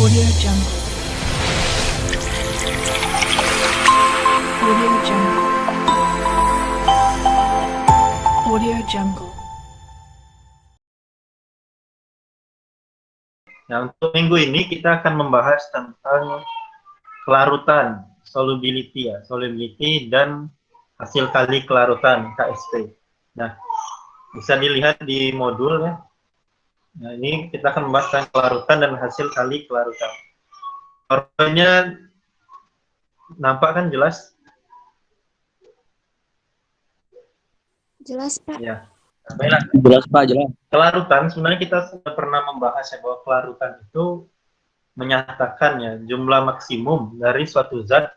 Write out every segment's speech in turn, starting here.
Audio Jungle. Audio Jungle. Audio Jungle. Nah, untuk minggu ini kita akan membahas tentang kelarutan, solubility dan hasil kali kelarutan KSP. Nah, bisa dilihat di modul ya. Nah, ini kita akan membahas tentang kelarutan dan hasil kali kelarutan. Formelnya nampak kan jelas? Jelas, Pak. Ya. Baiklah. Jelas Pak, jelas. Kelarutan, sebenarnya kita sudah pernah membahas ya bahwa kelarutan itu menyatakan ya jumlah maksimum dari suatu zat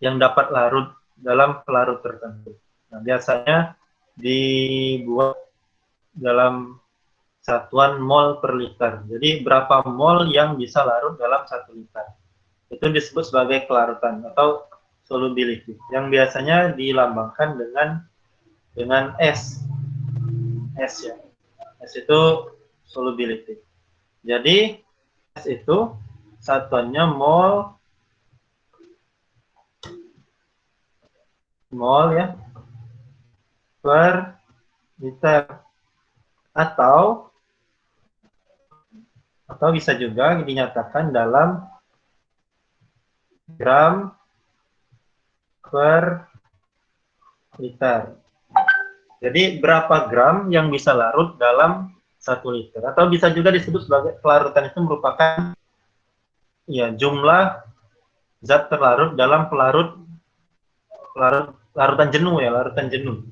yang dapat larut dalam pelarut tertentu. Nah, biasanya dibuat dalam satuan mol per liter. Jadi berapa mol yang bisa larut dalam 1 liter. Itu disebut sebagai kelarutan atau solubility. Yang biasanya dilambangkan dengan S. S ya. S itu solubility. Jadi S itu satuannya mol ya per liter, atau bisa juga dinyatakan dalam gram per liter. Jadi berapa gram yang bisa larut dalam 1 liter, atau bisa juga disebut sebagai kelarutan itu merupakan ya jumlah zat terlarut dalam larutan jenuh ya, larutan jenuh.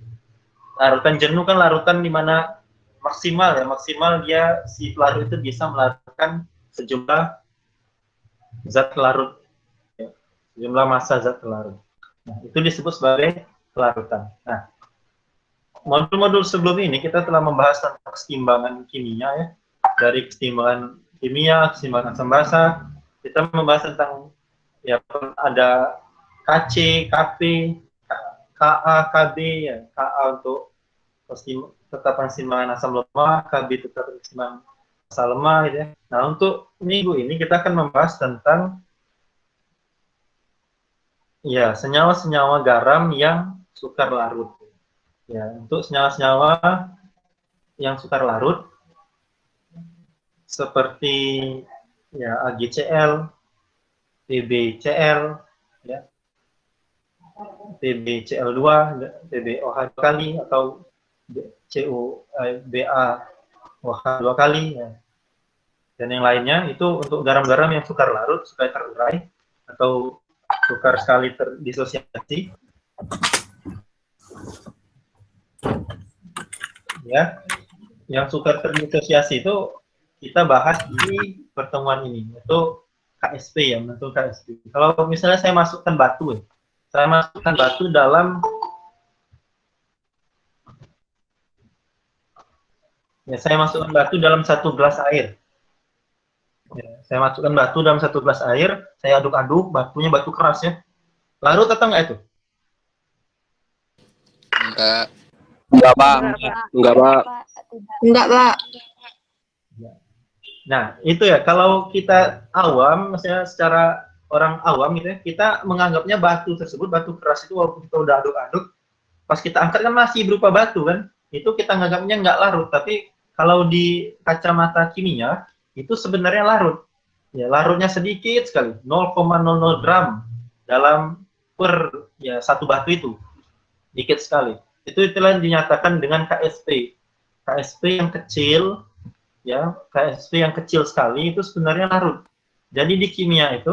Larutan jenuh kan larutan di mana maksimal dia si pelarut itu bisa melarutkan sejumlah zat larut ya, sejumlah massa zat larut. Nah, itu disebut sebagai kelarutan. Nah, modul-modul sebelum ini kita telah membahas tentang keseimbangan kimia ya. Dari keseimbangan kimia, keseimbangan asam basa, kita membahas tentang ya ada Kc, Kp, Ka, Kb ya. Ka untuk tetapan keseimbangan asam lemah, Kb tetapan keseimbangan asam lemah gitu ya. Nah, untuk minggu ini kita akan membahas tentang ya senyawa-senyawa garam yang sukar larut. Ya, untuk senyawa-senyawa yang sukar larut seperti ya AgCl, PbCl, ya, PbCl2, PbOH 2 kali atau BaOH 2 kali, ya. Dan yang lainnya itu untuk garam-garam yang sukar larut supaya terurai atau sukar sekali terdisosiasi. Ya, yang sukar terdisosiasi itu kita bahas di pertemuan ini, itu KSP ya, bentuk KSP. Kalau misalnya saya masukkan batu, dalam saya masukkan batu dalam 1 gelas air. Ya, saya masukkan batu dalam 1 gelas air, saya aduk-aduk, batunya batu keras ya. Larut atau enggak itu? Enggak. Enggak, Pak. Enggak, Pak. Enggak, Pak. Nah, itu ya, kalau kita awam, maksudnya secara orang awam gitu ya, kita menganggapnya batu tersebut, batu keras itu walaupun kita udah aduk-aduk, pas kita angkat kan masih berupa batu kan, itu kita menganggapnya nggak larut, tapi kalau di kacamata kimia, itu sebenarnya larut. Ya, larutnya sedikit sekali, 0,00 gram dalam per ya 1 batu itu, dikit sekali. Itu itulah dinyatakan dengan KSP. KSP yang kecil, ya KSP yang kecil sekali itu sebenarnya larut. Jadi di kimia itu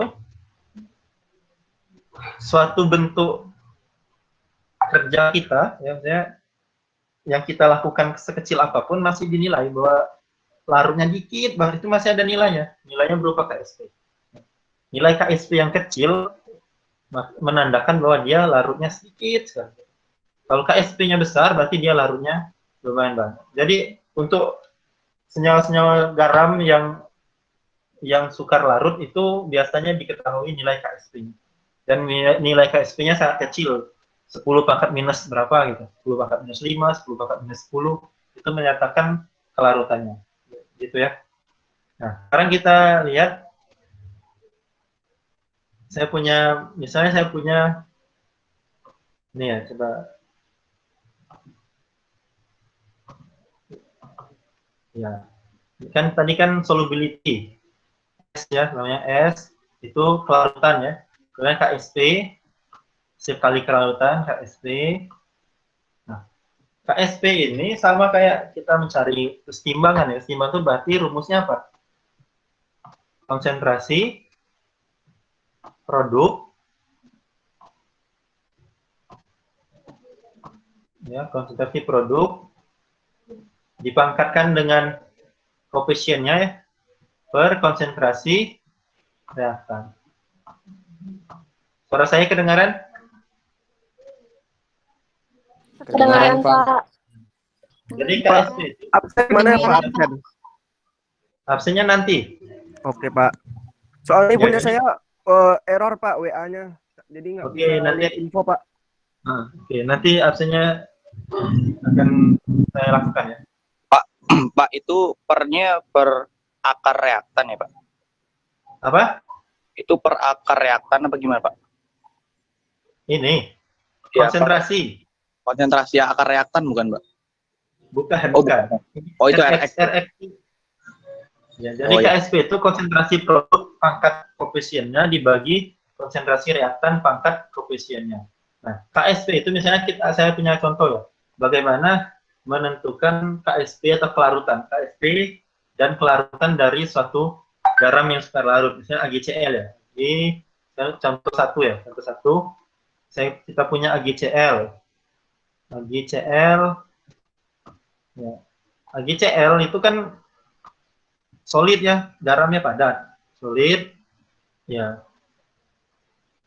suatu bentuk kerja kita, ya, yang kita lakukan sekecil apapun masih dinilai bahwa larutnya dikit banget, itu masih ada nilainya berupa KSP. Nilai KSP yang kecil menandakan bahwa dia larutnya sedikit sekali. Kalau KSP-nya besar berarti dia larutnya lumayan banyak. Jadi untuk senyawa-senyawa garam yang sukar larut itu biasanya diketahui nilai KSP-nya. Dan nilai KSP-nya sangat kecil. 10 pangkat minus berapa gitu. 10 pangkat minus 5, 10 pangkat minus 10 itu menyatakan kelarutannya. Gitu ya. Nah, sekarang kita lihat saya punya, misalnya saya punya, ini ya, coba. Ya, kan tadi kan solubility, S ya, namanya S, itu kelarutan ya. Kemudian KSP, sekali kelarutan, KSP. Nah, KSP ini sama kayak kita mencari keseimbangan ya. Keseimbangan itu berarti rumusnya apa? Konsentrasi produk, ya, konsentrasi produk dipangkatkan dengan koefisiennya ya, per konsentrasi reaktan. Suara saya kedengaran? Kedengaran, Pak. Jadi KSP itu Absen mana ya, Pak? Kedengaran, Absen. absennya nanti. Oke, Pak. Soalnya Ya, punya jadi- saya error, Pak, WA-nya. Jadi nggak Oke, bisa nanti- lihat info, Pak. Nah, oke, nanti absennya akan saya lakukan ya. Pak, itu pernya per akar reaktan ya, Pak? Apa? Itu per akar reaktan apa gimana, Pak? Ini Ya, konsentrasi. konsentrasi akar reaktan bukan, Pak? Bukan, Oh, bukan. Oh, itu RX. RX. Ya, jadi Oh, ya. KSP itu konsentrasi produk pangkat koefisiennya dibagi konsentrasi reaktan pangkat koefisiennya. Nah, KSP itu misalnya saya punya contoh ya. Bagaimana menentukan KSP atau kelarutan. KSP dan kelarutan dari suatu garam yang sudah larut. Misalnya AgCl ya. Ini contoh satu ya. Contoh satu. Kita punya AgCl. AgCl. Ya. AgCl itu kan solid ya, garamnya padat, solid, ya,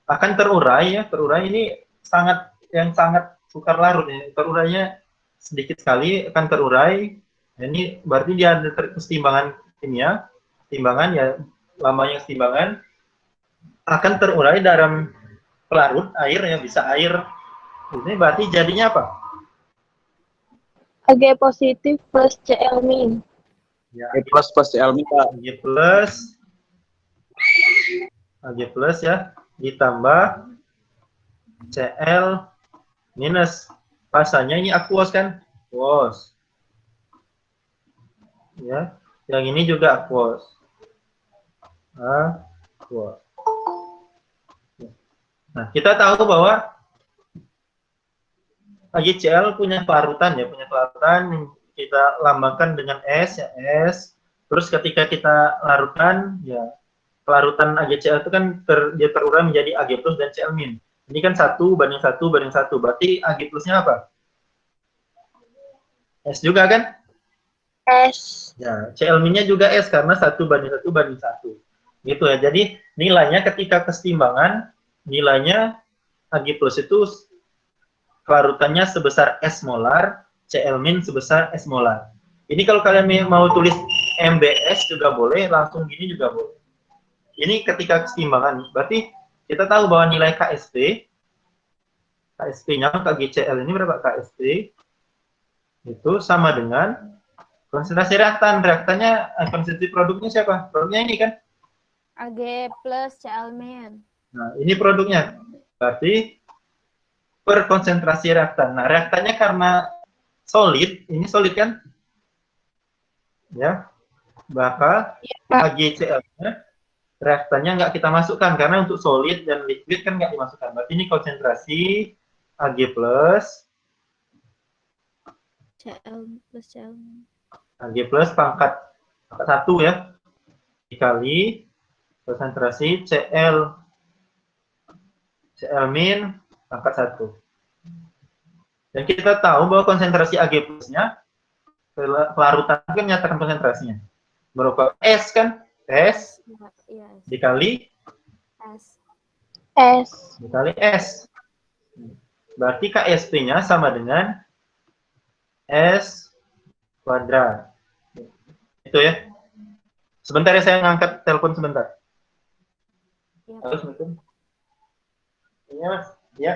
akan terurai ya, terurai ini sangat sukar larut ya, terurainya sedikit sekali akan terurai, ini berarti dia ada kesetimbangan kimia, kesetimbangan ya, lamanya kesetimbangan akan terurai dalam pelarut air ya, bisa air, ini berarti jadinya apa? Ag positif plus Cl min. Ya, plus Cl-min, Pak. Ag plus ya, ditambah Cl minus. Rasanya ini aquos kan? Aquos. Ya, yang ini juga aquos. Aquos. Nah, kita tahu bahwa AgCl punya kelarutan ya, punya kelarutan yang kita lambangkan dengan S ya, S. Terus ketika kita larutkan ya, kelarutan AgCl itu kan dia terurai menjadi Ag plus dan Cl min. Ini kan 1:1:1. Berarti Ag plusnya apa? S juga kan? S. Ya, Cl minnya juga S karena 1:1:1. Gitu ya. Jadi nilainya ketika kesetimbangan, nilainya Ag plus itu kelarutannya sebesar S molar, Cl min sebesar S molar. Ini kalau kalian mau tulis MBS juga boleh, langsung gini juga boleh. Ini ketika kesetimbangan. Berarti kita tahu bahwa nilai KSP-nya KgCl ini berapa? KSP itu sama dengan konsentrasi reaktan. Reaktannya, konsentrasi produknya siapa? Produknya ini kan? Ag plus Cl min. Nah, ini produknya. Berarti per konsentrasi reaktan. Nah, reaktannya karena solid, ini solid kan? Ya, maka AgCl-nya reaktannya nggak kita masukkan karena untuk solid dan liquid kan nggak dimasukkan. Berarti ini konsentrasi Ag plus Cl plus Cl min. Ag plus pangkat 1 ya dikali konsentrasi Cl min pangkat 1. Dan kita tahu bahwa konsentrasi Ag plusnya kelarutan kan menyatakan konsentrasinya berupa S kan, S Iya, dikali S. S. dikali S. Berarti KSP-nya sama dengan S kuadrat. Itu ya. Sebentar ya, saya ngangkat telepon sebentar. Ya, Halo, Assalamualaikum. Iya, Mas. Iya.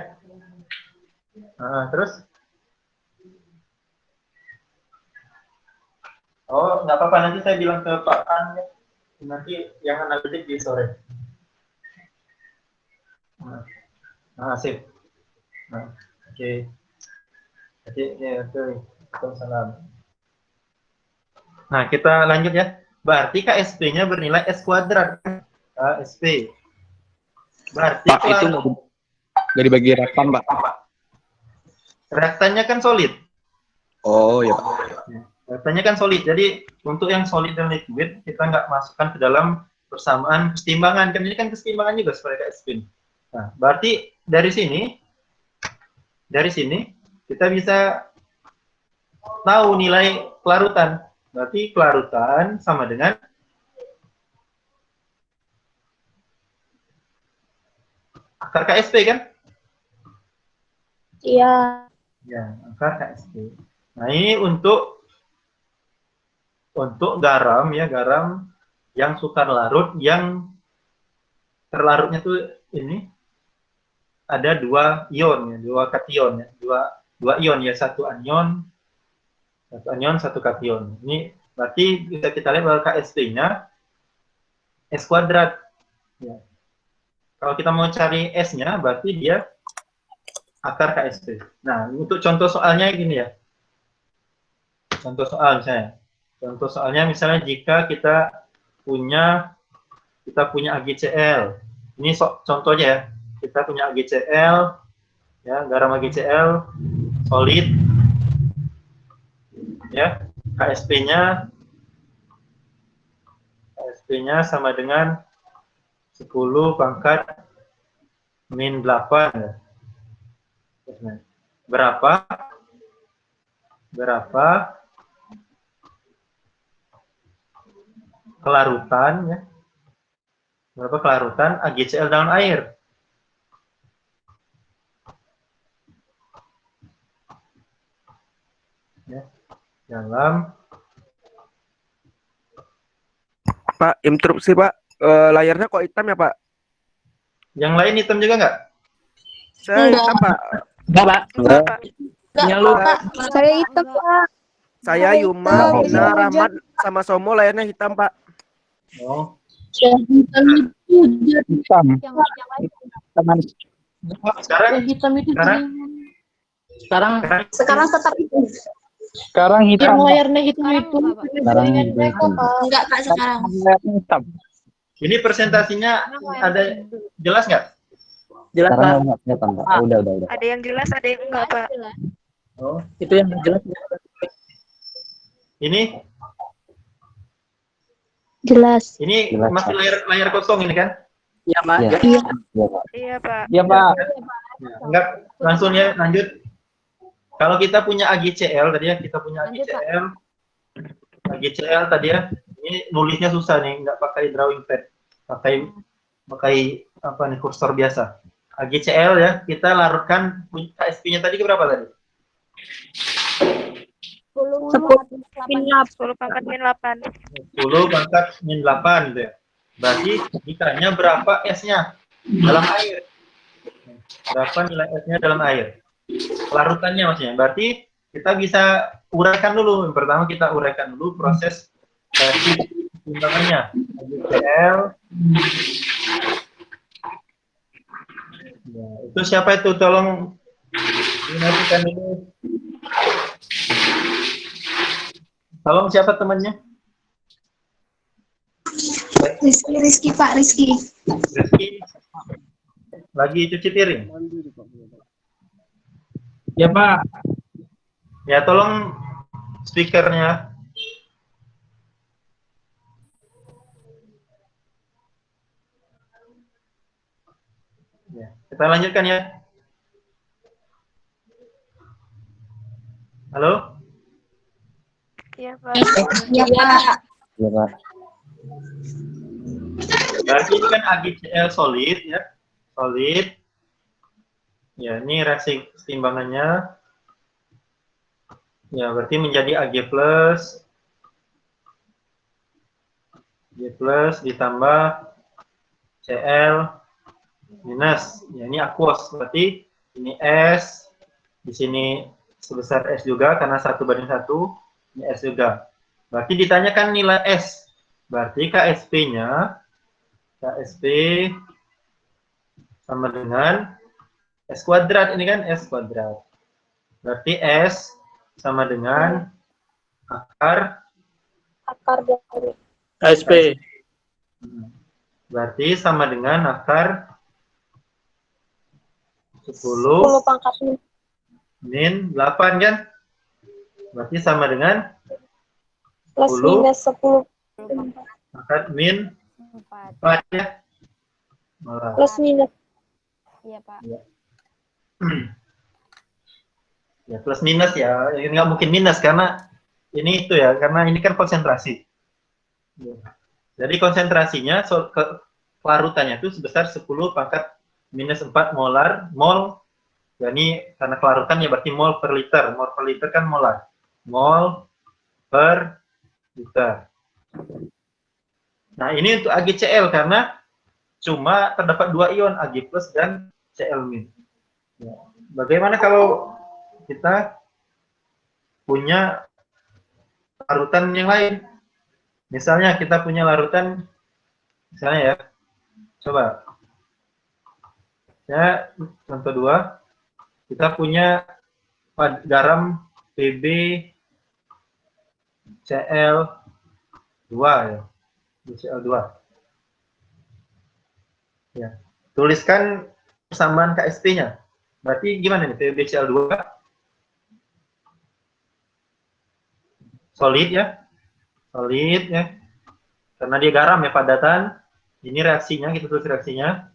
Terus? Oh, nggak apa-apa. Nanti saya bilang ke Pak An ya. Nanti yang analitik di sore. Nah, sip. Nah, oke. Jadi, ya, oke. Waalaikumsalam. Nah, kita lanjut ya. Berarti KSP-nya bernilai S kuadrat. KSP. Berarti Pak, itu nggak dibagi reaktan, Pak. reaktannya kan solid. Oh, ya, Pak. Reaktannya kan solid. Jadi, untuk yang solid dan liquid, kita nggak masukkan ke dalam persamaan kesetimbangan. Kan ini kan kesetimbangan juga seperti KSP. Nah, berarti dari sini, kita bisa tahu nilai kelarutan. Berarti kelarutan sama dengan akar KSP kan? Iya. Ya, akar KSP. Nah, ini untuk garam ya, garam yang sukar larut, yang terlarutnya tuh ini ada 2 ion ya, 2 kation ya, dua ion ya, satu anion, satu kation. Ini berarti bisa kita lihat bahwa KSP-nya S kuadrat. Ya. Kalau kita mau cari S-nya, berarti dia akar KSP. Nah, untuk contoh soalnya gini ya. Contoh soal misalnya. Contoh soalnya misalnya jika kita punya AgCl. Ini contohnya ya. Kita punya AgCl, ya, garam AgCl, solid, ya, KSP-nya sama dengan 10 pangkat min 8 ya. Berapa kelarutan ya? Berapa kelarutan AgCl dalam air? Ya, dalam Pak, interupsi Pak. Layarnya kok hitam ya Pak? yang lain hitam juga nggak? Saya hitam Pak. Enggak, Pak. Yang lu Saya hitam, Pak. Saya Yuma, Bina, Rahmat, sama Somo layarnya hitam Pak. Oh, hitam. Yang lain. Teman. sekarang Sekarang tetap itu. sekarang hitam. Layarnya hitam Sekarang itu. apa, Pak? Sekarang Enggak, Kak, sekarang. hitam. ini presentasinya ada jelas nggak? Jelas, Pak. Sekarang kelihatan, Pak. Oh, udah. Ada yang jelas, ada yang enggak, Pak. Oh, Itu yang jelas. ini Jelas. Jelas, masih Pak. layar kosong ini kan? Iya, Pak. Iya. Iya, Iya, Pak. Iya, Pak. Iya, Pak. Ya, enggak, langsung ya lanjut. Kalau kita punya AgCl tadi ya, Lanjut, Pak. AgCl tadi ya, ini nulisnya susah nih, nggak pakai drawing pad, pakai apa nih, kursor biasa. AgCl ya, kita larutkan KSP-nya tadi berapa tadi? 10 pangkat min 8. 10 pangkat min 8 gitu ya. Berarti ditanya berapa S-nya dalam air. Berapa nilai S-nya dalam air? Larutannya maksudnya. Berarti kita bisa uraikan dulu. Yang pertama kita uraikan dulu proses dari timbangannya. AgCl. Ya, itu siapa itu? Tolong dinamakan dulu. Tolong siapa temannya? Rizky, Pak, Rizky. Rizky. Lagi cuci piring. Ya, Pak. Ya, tolong speakernya. Ya, kita lanjutkan ya. Halo? Iya, Pak. Iya, Pak. Berarti ini kan AgCl solid ya. Solid. Ya, ini reaksi keseimbangannya. Ya, berarti menjadi Ag+. Ditambah Cl minus. Ya, ini aquos. Berarti ini S. Di sini sebesar S juga karena 1:1. Ini S juga. Berarti ditanyakan nilai S. Berarti KSP-nya KSP sama dengan S kuadrat ini kan S kuadrat. Berarti S sama dengan akar dari KSP. Berarti sama dengan akar 10 pangkat min 8 kan? Berarti sama dengan plus 10 minus 10 akar min 4 ya. Nah, plus minus. Iya, Pak. ya plus minus ya. Ini nggak mungkin minus karena ini itu ya, karena ini kan konsentrasi. Jadi konsentrasinya kelarutannya itu sebesar 10 pangkat minus 4 mol. Ya, ini karena kelarutan ya berarti mol per liter. Mol per liter kan molar. Mol per liter. Nah, ini untuk AgCl karena cuma terdapat 2 ion Ag plus dan Cl min. Ya. Bagaimana kalau kita punya larutan yang lain? Misalnya kita punya larutan, misalnya ya, coba. Ya, contoh 2, kita punya garam Pb Cl2 ya, Cl2. Ya, tuliskan persamaan KSP-nya. Berarti gimana nih PbCl2? Solid ya. Solid ya. Karena dia garam ya, padatan. Ini reaksinya, kita tulis reaksinya.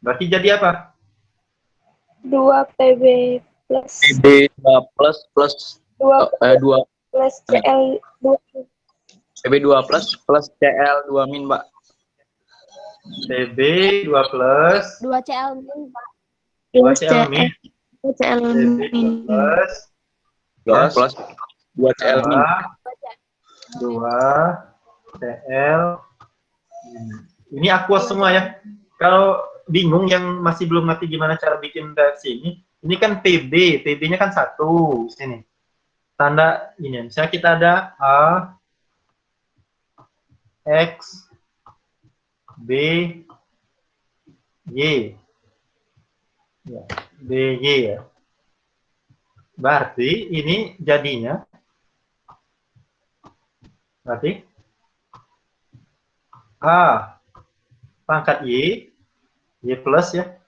Berarti jadi apa? 2 Pb plus PB 2 plus 2 2 plus Cl2 PB 2 plus Cl 2 min, Mbak. Pb 2 plus 2 Cl min, Pak. 2 Cl min. Cl Pb min 2 plus 2 plus 2 Cl min. 2 Cl. Ini aqueous semua ya. Kalau bingung yang masih belum ngerti gimana cara bikin reaksi ini kan Pb, Pb-nya kan 1 sini. Tanda ini, misalnya kita ada A, X, B, Y. Ya, BY ya. Berarti ini jadinya berarti A pangkat Y plus ya.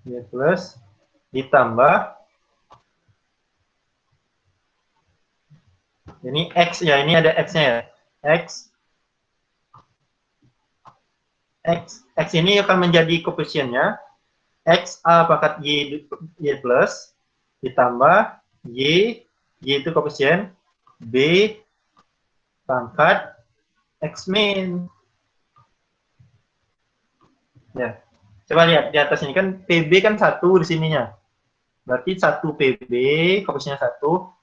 Y plus ditambah ini X ya, ini ada X-nya ya. X ini akan menjadi koefisiennya X A pangkat Y plus ditambah Y itu koefisien B pangkat X min. Ya, coba lihat di atas ini kan PB kan 1 di sininya. Berarti 1 PB, koefisiennya 1,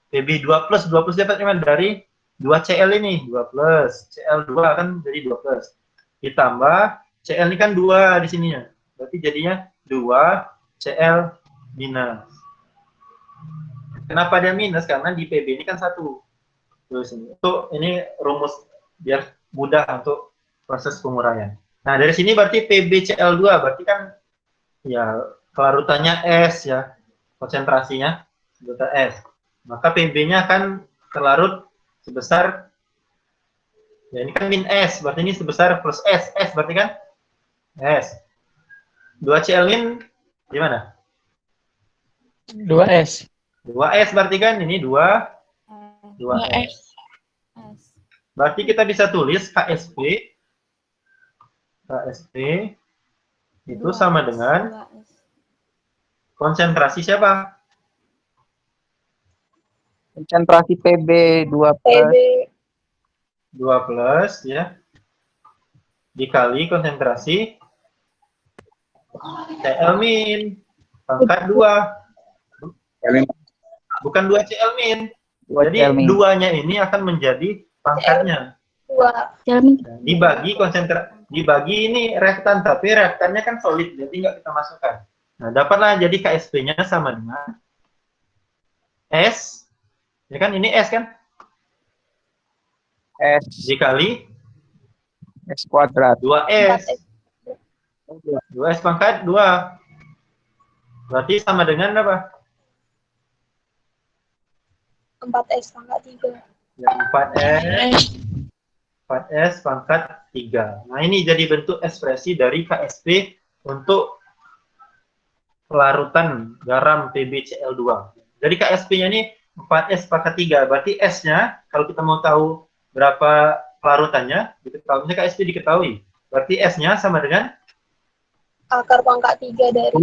PB 2 plus dapat dari 2 Cl ini, 2 plus, Cl2 kan jadi 2 plus. Ditambah Cl ini kan 2 di sininya. Berarti jadinya 2 Cl minus. Kenapa dia minus? Karena di PB ini kan 1. Terus ini rumus biar mudah untuk proses penguraian. Nah, dari sini berarti PbCl2 berarti kan ya kelarutannya S ya. Konsentrasinya sebesar S. Maka Pb-nya akan terlarut sebesar ya ini kan min S, berarti ini sebesar plus S. S berarti kan S. 2Cl min gimana? 2S. 2S berarti kan ini 2S. Berarti kita bisa tulis KSP itu sama dengan konsentrasi siapa? Konsentrasi PB 2 Pb 2 plus ya. Dikali konsentrasi Cl min pangkat 2. Bukan 2 Cl min. Jadi duanya ini akan menjadi pangkatnya. 2 Cl min Dibagi ini reaktan, tapi reaktannya kan solid, jadi nggak kita masukkan. Nah, dapatlah jadi KSP-nya sama dengan S, ya kan ini S kan? S Dikali S kuadrat 2S. 2S pangkat 2. Berarti sama dengan apa? 4S pangkat 3. Ya, 4S pangkat 3. Nah, ini jadi bentuk ekspresi dari KSP untuk pelarutan garam PbCl2. Jadi KSP-nya ini 4S pangkat 3. Berarti S-nya, kalau kita mau tahu berapa pelarutannya, kalau misalnya KSP diketahui, berarti S-nya sama dengan Akar pangkat 3 dari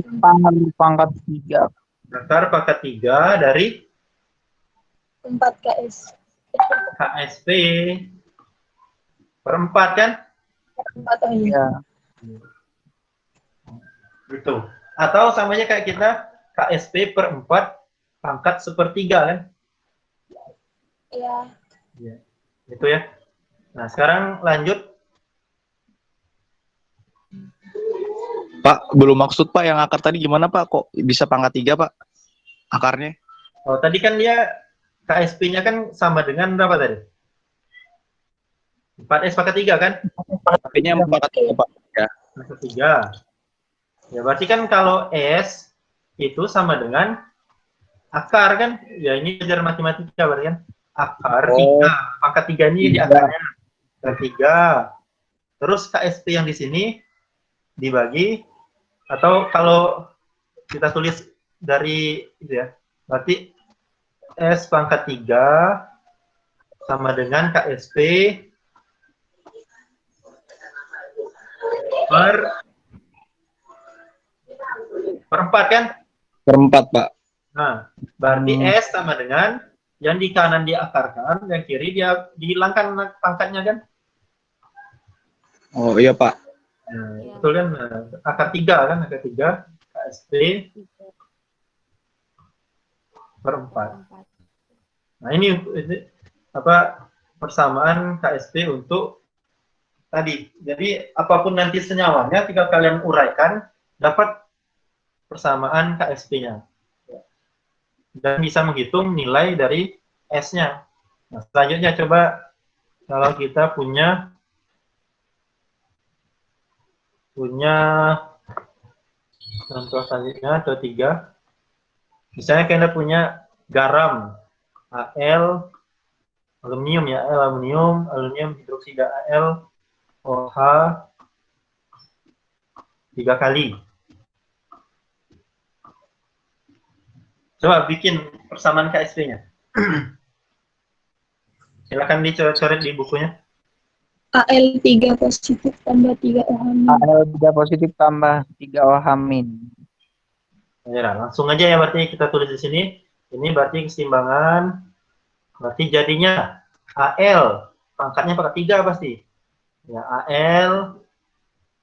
Pangkat 3. akar pangkat 3 dari 4KS. KSP per 4 kan? 4 oh iya. Ya. Gitu. Atau samanya kayak kita KSP per 4 pangkat sepertiga kan? Iya. Gitu ya. Nah, sekarang lanjut. Pak, belum maksud Pak yang akar tadi gimana Pak? Kok bisa pangkat 3 Pak? Akarnya? Oh, tadi kan dia KSP-nya kan sama dengan berapa tadi? 4S pangkat 3 kan? Akarnya pangkat 3 Pak. Ya. Pangkat 3. Ya, berarti kan kalau S itu sama dengan akar kan? Ya, ini belajar matematika berarti kan? Akar 3. Pangkat 3 ini di akarnya. Akar 3. Terus KSP yang di sini dibagi, atau kalau kita tulis dari itu ya, berarti S pangkat 3 sama dengan KSP per 4 kan? Per 4 Pak. Nah, berarti S sama dengan yang di kanan diakarkan, yang kiri dia dihilangkan pangkatnya kan? Oh iya Pak. Nah, Iya. betul kan? Nah, akar 3 kan? Akar 3 KSP per 4. Nah, ini apa persamaan KSP untuk tadi. Jadi apapun nanti senyawanya tinggal kalian uraikan, dapat persamaan KSP-nya. Dan bisa menghitung nilai dari S-nya. Nah, selanjutnya coba kalau kita punya contoh selanjutnya, contoh 3. Misalnya kita punya garam Al, aluminium ya, aluminium hidroksida Al, OH 3 kali. Coba bikin persamaan KSP-nya. Silakan dicoret di bukunya. AL 3 positif tambah 3 OH-. AL 3 positif tambah 3 OH-. Ya, langsung aja ya, berarti kita tulis di sini. Ini berarti keseimbangan. Berarti jadinya AL pangkatnya pangkat 3 pasti. Ya, AL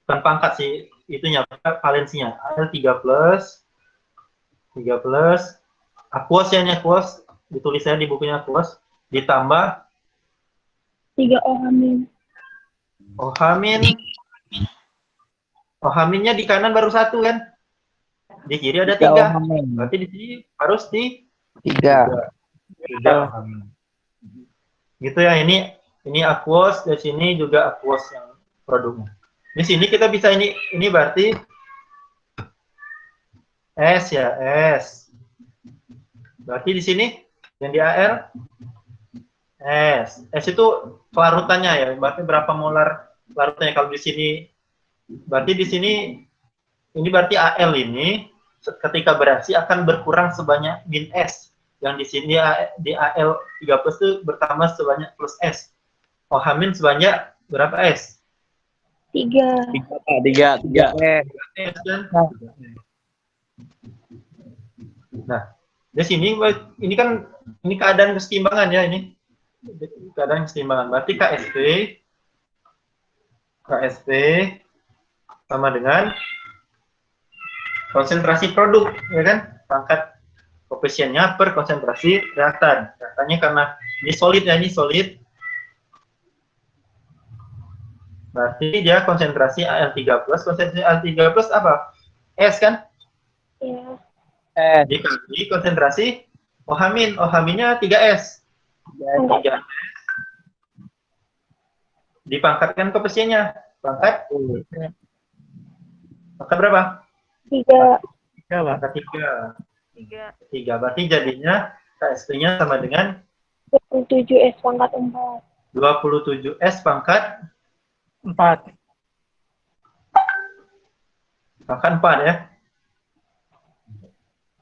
bukan pangkat sih, itunya valensinya. AL 3 plus aquos ya, ini aquos ditulis saya di bukunya aquos ditambah 3 OH-. OH-nya di kanan baru 1 kan? Di kiri ada 3. Berarti di sini harus di 3. 3. Gitu ya, ini aquos, di sini juga aquos yang produknya. Di sini kita bisa ini berarti S ya, S. Berarti di sini yang di AL S. S itu pelarutannya ya, berarti berapa molar larutannya. Kalau di sini berarti di sini ini berarti AL ini ketika bereaksi akan berkurang sebanyak min S. Yang di sini di AL 3 plus itu bertambah sebanyak plus S. OH min sebanyak berapa S? 3. 3. S kan? Nah, di sini ini kan ini keadaan keseimbangan ya, ini keadaan keseimbangan. Berarti KSP sama dengan konsentrasi produk, ya kan? Pangkat koefisiennya per konsentrasi reaktan. Reaktannya karena ini solid ya, ini solid. Berarti dia konsentrasi Al3+. Konsentrasi Al3+ apa? S kan? Iya. Dikali konsentrasi OH-. OH-nya 3S. 3S. Dipangkatkan koefisiennya. Pangkat Pangkat berapa? 3. Pangkat 3. 3. Berarti jadinya KSP-nya sama dengan 27S pangkat 4. 27S pangkat 4 ya.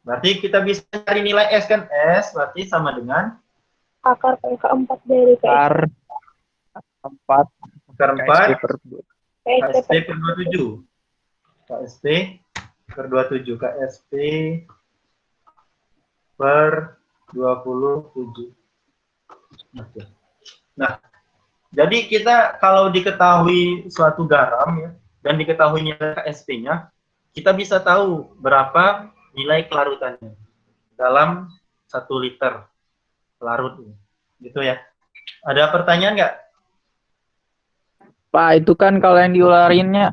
Berarti kita bisa cari nilai S kan? S berarti sama dengan Akar pangkat 4 dari KSP. Akar 4 akar 4 KSP KSP per 27. KSP per 27. KSP per 27. Oke. Nah, jadi kita kalau diketahui suatu garam ya, dan diketahui nilai KSP-nya, kita bisa tahu berapa nilai kelarutannya dalam 1 liter larut. Gitu ya. Ada pertanyaan nggak? Pak, itu kan kalau yang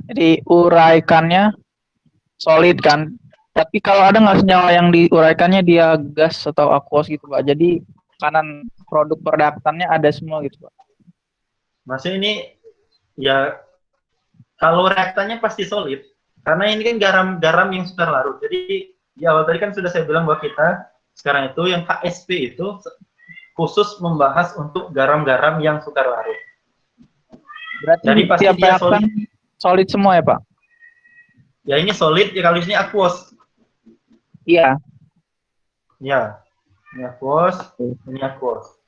diuraikannya solid kan? Tapi kalau ada nggak senyawa yang diuraikannya dia gas atau aquos gitu Pak? Jadi kanan produk reaktannya ada semua gitu Pak? Maksudnya ini ya kalau reaktannya pasti solid karena ini kan garam yang sudah larut. Jadi di awal tadi kan sudah saya bilang bahwa kita sekarang itu yang KSP itu khusus membahas untuk garam-garam yang sukar larut. Berarti Jadi pasti tiap dia reaktan solid semua ya Pak? Ya ini solid, ya kalau ini aquos. Iya. Ya, ini aquos, ini aquos.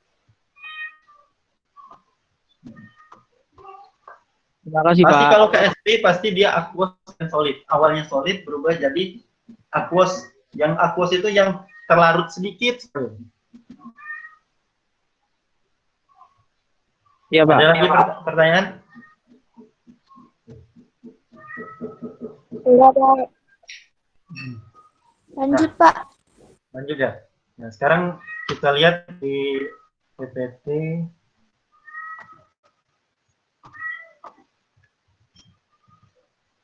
Terima kasih Pasti Pak. kalau KSP pasti dia aquos dan solid. Awalnya solid berubah jadi aquos. Yang aquos itu yang terlarut sedikit. Iya Pak. Ada lagi pertanyaan? Enggak, Pak. Lanjut, Pak. Lanjut ya. Nah, sekarang kita lihat di PPT.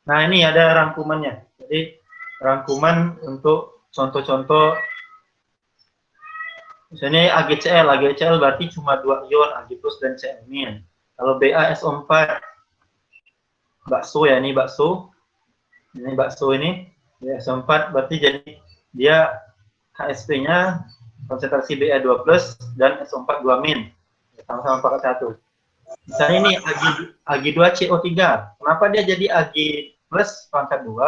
Nah, ini ada rangkumannya. Jadi, rangkuman untuk contoh-contoh. Misalnya AgCl. AgCl berarti cuma 2 ion, Ag plus dan Cl min. Kalau BaSO4, bakso ya, ini bakso. Ini bakso ini, BaSO4 berarti jadi dia KSP-nya konsentrasi Ba2+ dan SO4 2-, sama-sama pangkat 1. Misalnya ini Ag2CO3. Kenapa dia jadi Ag plus pangkat 2,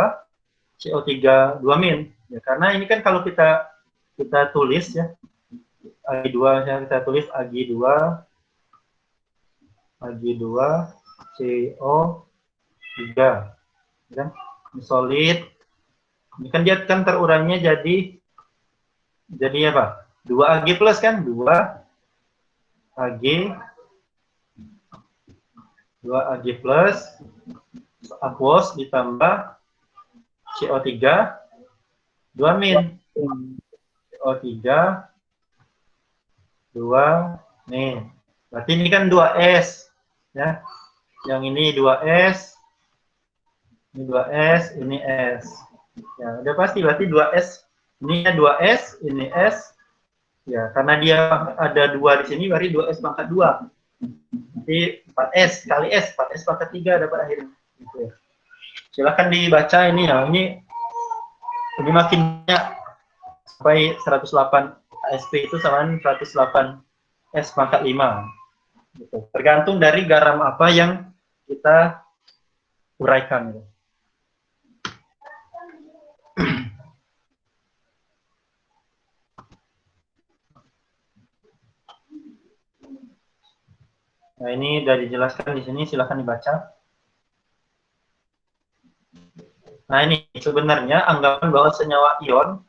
CO3 2-? Ya, karena ini kan kalau kita tulis ya, Ag2 kita tulis Ag2 CO3 kan solid. Ini kan dia kan terurangnya jadi apa? 2 Ag plus kan? 2 Ag plus aquos ditambah CO3 2-. CO3 2-. Berarti ini kan 2S ya. Yang ini 2S, ini 2S, ini S. Ya, udah pasti berarti 2S. Ini 2S, ini S. Ya, karena dia ada 2 di sini, berarti 2S pangkat 2. Jadi 4S kali S, 4S pangkat 3 dapat akhirnya. Gitu ya. Silahkan dibaca ini ya. Ini makin banyak sampai 108 KSP itu sama 108 S pangkat 5. Gitu. Tergantung dari garam apa yang kita uraikan. Gitu. Nah, ini sudah dijelaskan di sini, silahkan dibaca. Nah, ini sebenarnya anggapan bahwa senyawa ion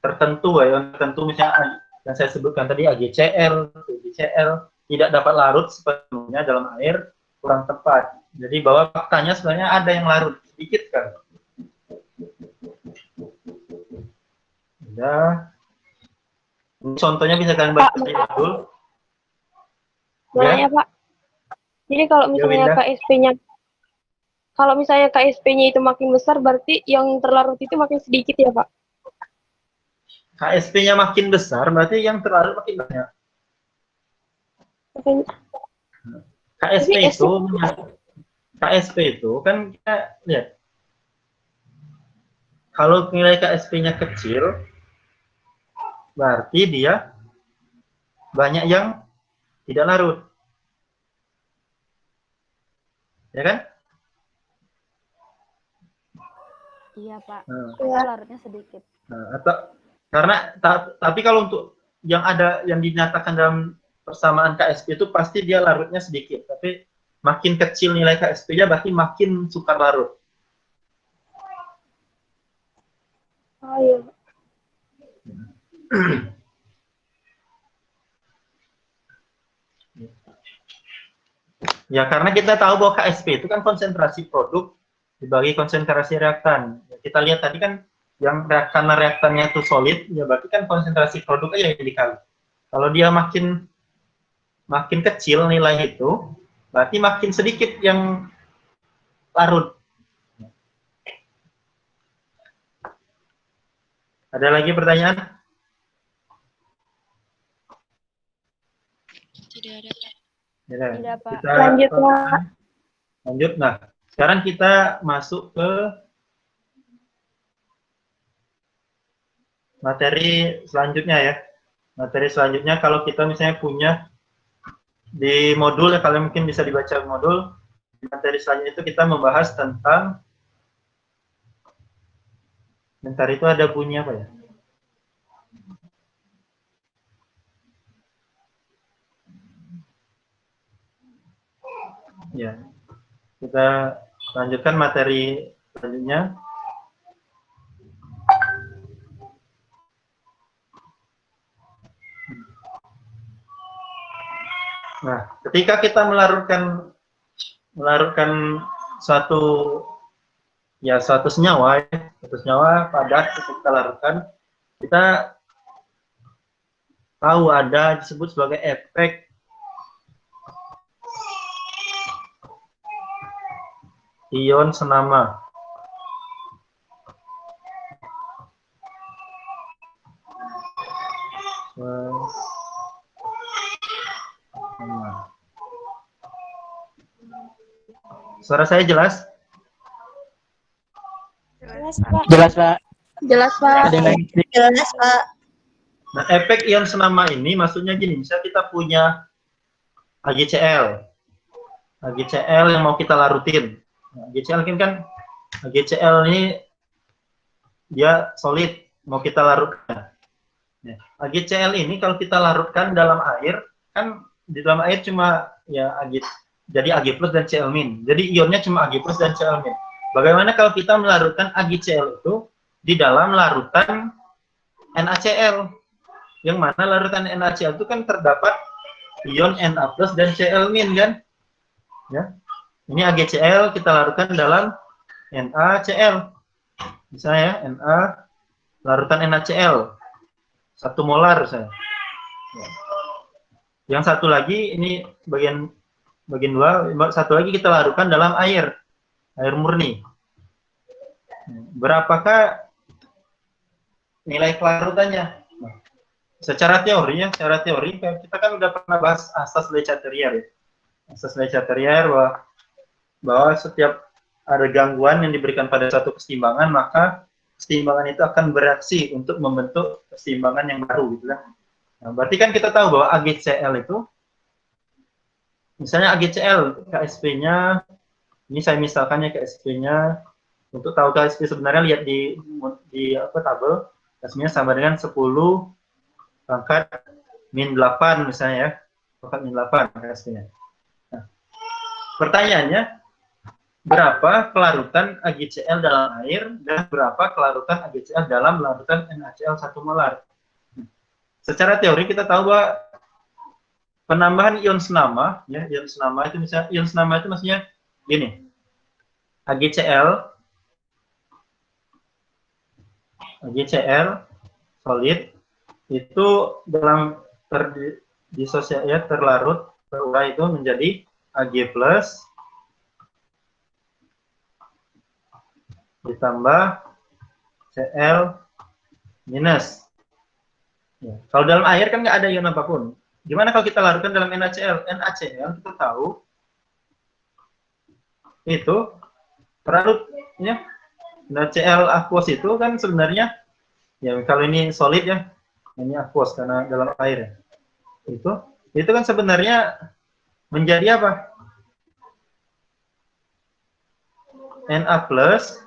tertentu, ion tertentu misalnya yang saya sebutkan tadi AgCl, BgCl, tidak dapat larut sepenuhnya dalam air, kurang tepat. Jadi bahwa faktanya sebenarnya ada yang larut, sedikit kan. Udah. Contohnya bisa kalian baca di judul. Ya, Pak. Jadi kalau misalnya KSP-nya itu makin besar, berarti yang terlarut itu makin sedikit ya, Pak? KSP-nya makin besar, berarti yang terlarut makin banyak. KSP itu kan kita lihat. kalau nilai KSP-nya kecil, berarti dia banyak yang tidak larut. Ya kan? Iya, Pak. Nah, Itu larutnya sedikit. atau karena tapi kalau untuk yang ada yang dinyatakan dalam persamaan KSP itu pasti dia larutnya sedikit, tapi makin kecil nilai KSP-nya berarti makin sukar larut. Oh iya. Ya, karena kita tahu bahwa KSP itu kan konsentrasi produk dibagi konsentrasi reaktan. Ya, kita lihat tadi kan yang karena reaktannya itu solid, ya berarti kan konsentrasi produk aja yang dikali. Kalau dia makin kecil nilai itu, berarti makin sedikit yang larut. Ada lagi pertanyaan? Tidak ada. Ya, Tidak, Pak. kita Lanjut, Pak. lanjut. Nah, sekarang kita masuk ke materi selanjutnya ya. Materi selanjutnya kalau kita misalnya punya di modul ya, kalian mungkin bisa dibaca modul. Di materi selanjutnya itu kita membahas tentang, bentar itu ada bunyi apa ya? Ya, kita lanjutkan materi selanjutnya. Nah, ketika kita melarutkan suatu senyawa, padat kita larutkan, kita tahu ada disebut sebagai efek ion senama. Suara saya jelas? Jelas. Jelas, Pak. Jelas, Pak. Ada yang lain? Jelas, Pak. Nah, efek ion senama ini maksudnya gini, misalnya kita punya AgCl. AgCl yang mau kita larutin. Nah, AgCl ini dia solid, mau kita larutkan. Nah, AgCl ini kalau kita larutkan dalam air, kan di dalam air cuma ya jadi Ag plus dan Cl min. Jadi ionnya cuma Ag plus dan Cl min. Bagaimana kalau kita melarutkan AgCl itu di dalam larutan NaCl? Yang mana larutan NaCl itu kan terdapat ion Na plus dan Cl min kan? Ya. Ini AgCl kita larutkan dalam NaCl. Misalnya ya, Na larutan NaCl 1 molar saya. Ya. Yang satu lagi ini bagian 2, satu lagi kita larutkan dalam air murni. Berapakah nilai kelarutannya? Nah, secara teori kita kan udah pernah bahas asas Le Chatelier ya. Asas Le Chatelier bahwa setiap ada gangguan yang diberikan pada satu keseimbangan, maka keseimbangan itu akan bereaksi untuk membentuk keseimbangan yang baru gitu kan. Nah, berarti kan kita tahu bahwa AgCl itu, misalnya AgCl KSP-nya, ini saya misalkannya KSP-nya, untuk tahu KSP sebenarnya lihat di tabel, KSP-nya sama dengan 10 pangkat min 8 misalnya ya, pangkat min 8 KSP-nya. Nah, pertanyaannya, berapa kelarutan AgCl dalam air dan berapa kelarutan AgCl dalam larutan NaCl 1 molar? Secara teori kita tahu bahwa penambahan ion senama, ya, ion senama itu maksudnya gini, AgCl solid itu dalam terlarut terurai itu menjadi Ag plus ditambah Cl minus. Ya. Kalau dalam air kan nggak ada ion apapun. Gimana kalau kita larutkan dalam NaCl? NaCl kita tahu itu terlarut, ya, Nah, Cl aquos itu kan sebenarnya, ya kalau ini solid ya, ini aquos karena dalam air ya. Itu kan sebenarnya menjadi apa? Na plus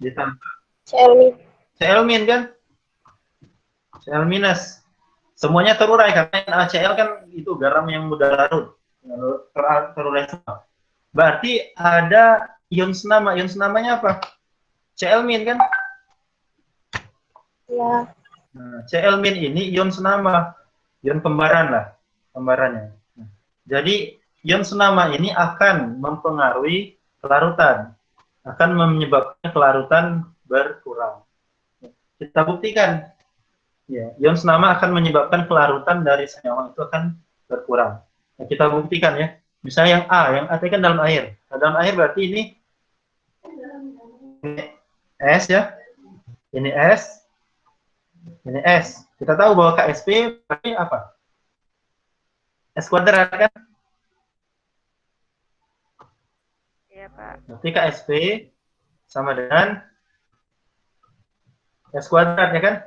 ditambah Cl min kan? Cl minus. Semuanya terurai karena NaCl kan itu garam yang mudah larut. Terurai semua. Berarti ada ion senama. Ion senamanya apa? Cl min kan? Ya. Nah, Cl min ini ion senama. Ion kembaran lah. Kembarannya. Nah, jadi ion senama ini akan mempengaruhi kelarutan. Akan menyebabkan kelarutan berkurang. Kita buktikan. Ya, ion senama akan menyebabkan kelarutan dari senyawa itu akan berkurang. Nah, kita buktikan ya. Misalnya yang A tadi kan dalam air. Nah, dalam air berarti ini S ya. Ini S. Ini S. Kita tahu bahwa KSP berarti apa? S kuadrat kan? Iya, Pak. Berarti KSP sama dengan S kuadrat ya kan?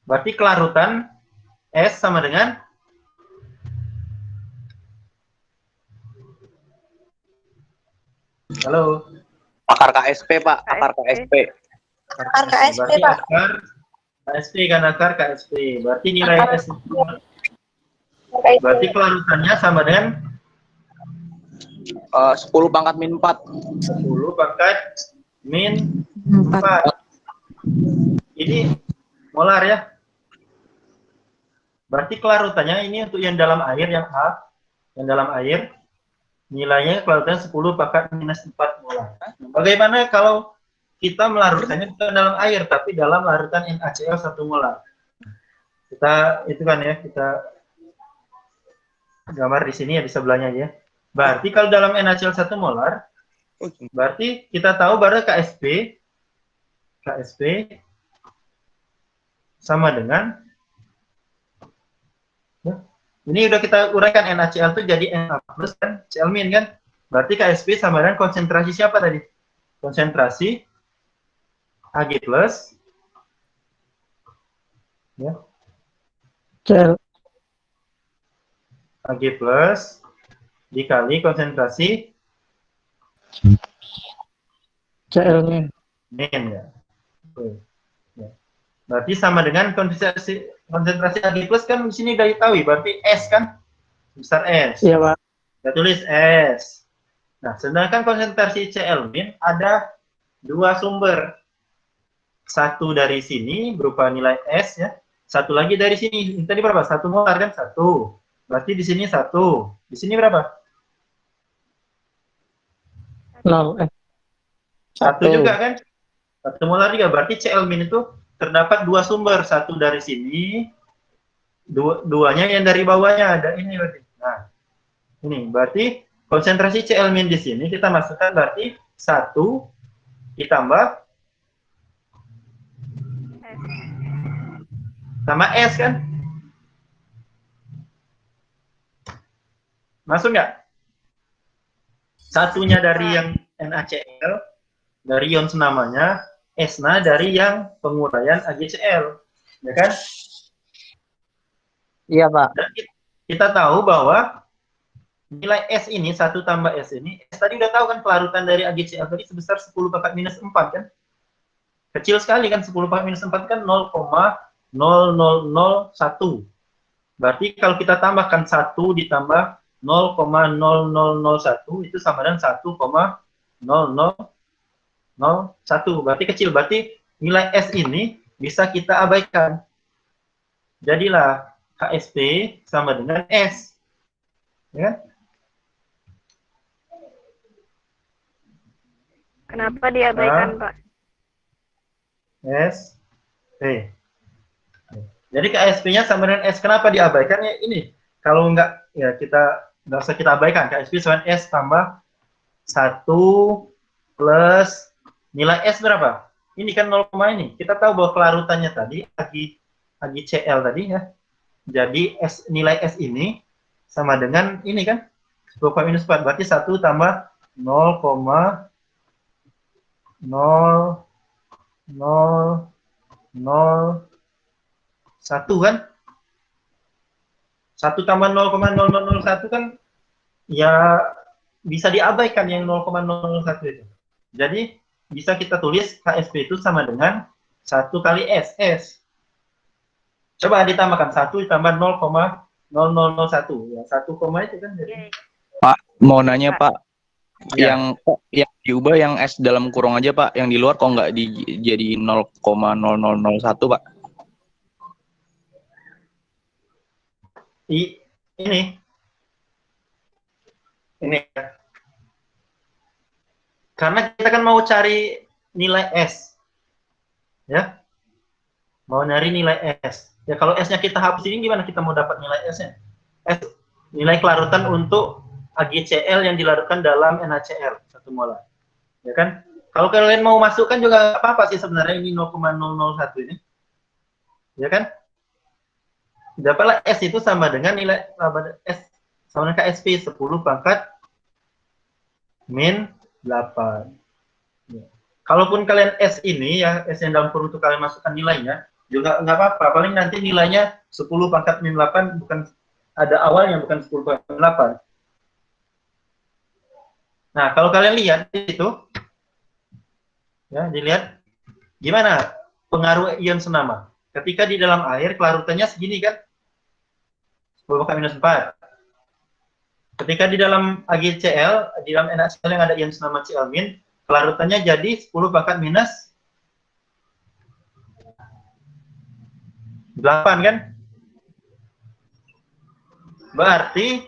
Berarti kelarutan S sama dengan halo. Akar KSP, Pak. Akar KSP. Akar KSP, Berarti Pak. akar KSP kan akar KSP. Berarti nilai S itu, berarti kelarutannya sama dengan 10 pangkat min 4. 10 pangkat min 4. Ini molar ya. Berarti kelarutannya ini untuk yang dalam air, yang A, yang dalam air, nilainya kelarutannya 10 pangkat minus 4 molar. Bagaimana kalau kita melarutkannya bukan dalam air, tapi dalam larutan NaCl 1 molar? Kita, itu kan ya, kita gambar di sini ya, di sebelahnya aja. Berarti kalau dalam NaCl 1 molar, berarti kita tahu bahwa KSP sama dengan ya, ini udah kita uraikan NaCl itu jadi Na plus kan, Cl min kan. Berarti KSP sama dengan konsentrasi siapa tadi? Konsentrasi Ag plus ya. Ag plus dikali konsentrasi Cl min. min ya. Oke. Ya. Berarti sama dengan konsentrasi Ag plus kan di sini udah diketahui, berarti S kan? Besar S. Iya, Pak. Kita tulis S. Nah, sedangkan konsentrasi Cl min ada 2 sumber. Satu dari sini berupa nilai S ya. Satu lagi dari sini. Ini tadi berapa? 1 molar kan? 1. Berarti di sini 1. Di sini berapa? 0. 1 juga kan? 1 molar juga. Berarti Cl min itu terdapat 2 sumber. Satu dari sini. Duanya yang dari bawahnya ada ini berarti. Nah, ini berarti konsentrasi Cl min di sini kita masukkan berarti 1 ditambah sama S kan? Masuk nggak? Satunya dari yang NaCl, dari ion senamanya, S-nya dari yang penguraian AgCl, ya kan? Iya, Pak. Dan kita tahu bahwa nilai S ini, 1 tambah S ini, S tadi udah tahu kan kelarutan dari AgCl tadi sebesar 10 pangkat minus 4 kan? Kecil sekali kan, 10 pangkat minus 4 kan 0,0001. Berarti kalau kita tambahkan 1 ditambah 0,0001 itu sama dengan 1,0001. Berarti kecil. Berarti nilai S ini bisa kita abaikan. Jadilah KSP sama dengan S. Ya kan? Kenapa diabaikan, Pak? S, P. Jadi KSP-nya sama dengan S. Kenapa diabaikan? Ya ini. Kalau enggak, ya kita nggak usah kita abaikan. KSP sama dengan S tambah 1 plus nilai S berapa? Ini kan 0, ini. Kita tahu bahwa kelarutannya tadi, AgCl tadi ya. Jadi nilai S ini sama dengan ini kan, 10 minus 4. Berarti 1 tambah 0,0001 kan? 1 tambah 0,0001 kan ya bisa diabaikan yang 0,001 itu. Jadi bisa kita tulis KSP itu sama dengan 1 kali SS. Coba ditambahkan 1 ditambah 0,0001. Ya, 1 koma itu kan. Jadi. Pak, mau nanya Pak, Ya. yang diubah yang S dalam kurung aja Pak, yang di luar kok nggak jadi 0,0001 Pak? Ini. Karena kita kan mau cari nilai S. Ya. Mau nyari nilai S. Ya kalau S-nya kita hapus ini gimana kita mau dapat nilai S-nya? S nilai kelarutan untuk AgCl yang dilarutkan dalam NaCl 1 molar. Ya kan? Kalau kalian mau masukkan juga apa-apa sih sebenarnya ini 0,001 ini. Ya kan? Dapatlah S itu sama dengan nilai S sama dengan KSP 10 pangkat min 8. Ya. Kalaupun kalian S ini ya, S yang dalam kurung itu kalian masukkan nilainya, juga nggak apa-apa. Paling nanti nilainya 10 pangkat min 8 bukan ada awalnya, bukan 10 pangkat min 8. Nah, kalau kalian lihat itu, ya dilihat gimana pengaruh ion senama. Ketika di dalam air kelarutannya segini kan, 10 pangkat minus 4. Ketika di dalam AgCl, di dalam NaCl yang ada ion senama Cl-, kelarutannya jadi 10 pangkat minus 8 kan? Berarti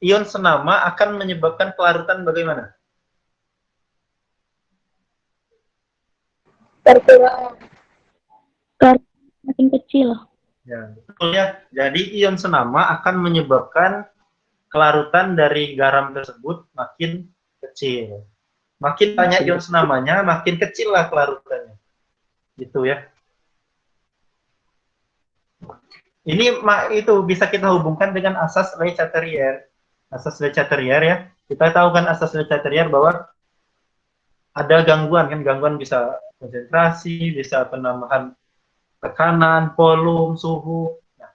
ion senama akan menyebabkan kelarutan bagaimana? Berkurang. Makin kecil. Ya, betul ya. Jadi ion senama akan menyebabkan kelarutan dari garam tersebut makin kecil. Makin banyak ion senamanya, makin kecil lah kelarutannya. Gitu ya. Ini itu bisa kita hubungkan dengan asas Le Chatelier. Asas Le Chatelier ya. Kita tahu kan asas Le Chatelier bahwa ada gangguan kan, gangguan bisa konsentrasi, bisa penambahan tekanan, volume, suhu. Nah,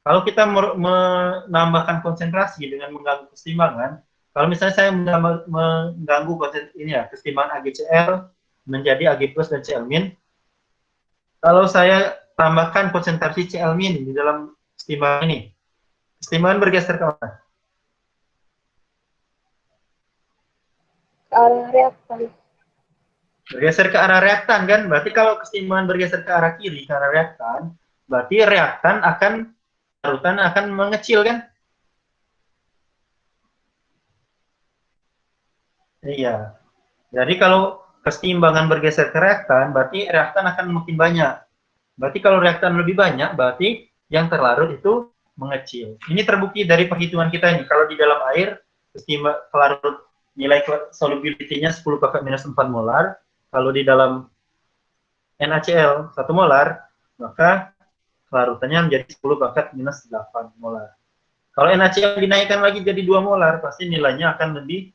kalau kita menambahkan konsentrasi dengan mengganggu keseimbangan, kalau misalnya saya mengganggu keseimbangan AgCl menjadi Ag+ dan Cl-, kalau saya tambahkan konsentrasi Cl- di dalam keseimbangan ini, keseimbangan bergeser ke mana? Ke arah reaktan. Bergeser ke arah reaktan kan? Berarti kalau keseimbangan bergeser ke arah kiri, ke arah reaktan, berarti reaktan larutan akan mengecil kan? Iya. Jadi kalau keseimbangan bergeser ke reaktan, berarti reaktan akan makin banyak. Berarti kalau reaktan lebih banyak, berarti yang terlarut itu mengecil. Ini terbukti dari perhitungan kita ini. Kalau di dalam air, kelarut nilai solubility-nya 10 pangkat minus 4 molar. Kalau di dalam NaCl 1 molar, maka kelarutannya menjadi 10 pangkat minus 8 molar. Kalau NaCl dinaikkan lagi jadi 2 molar, pasti nilainya akan lebih,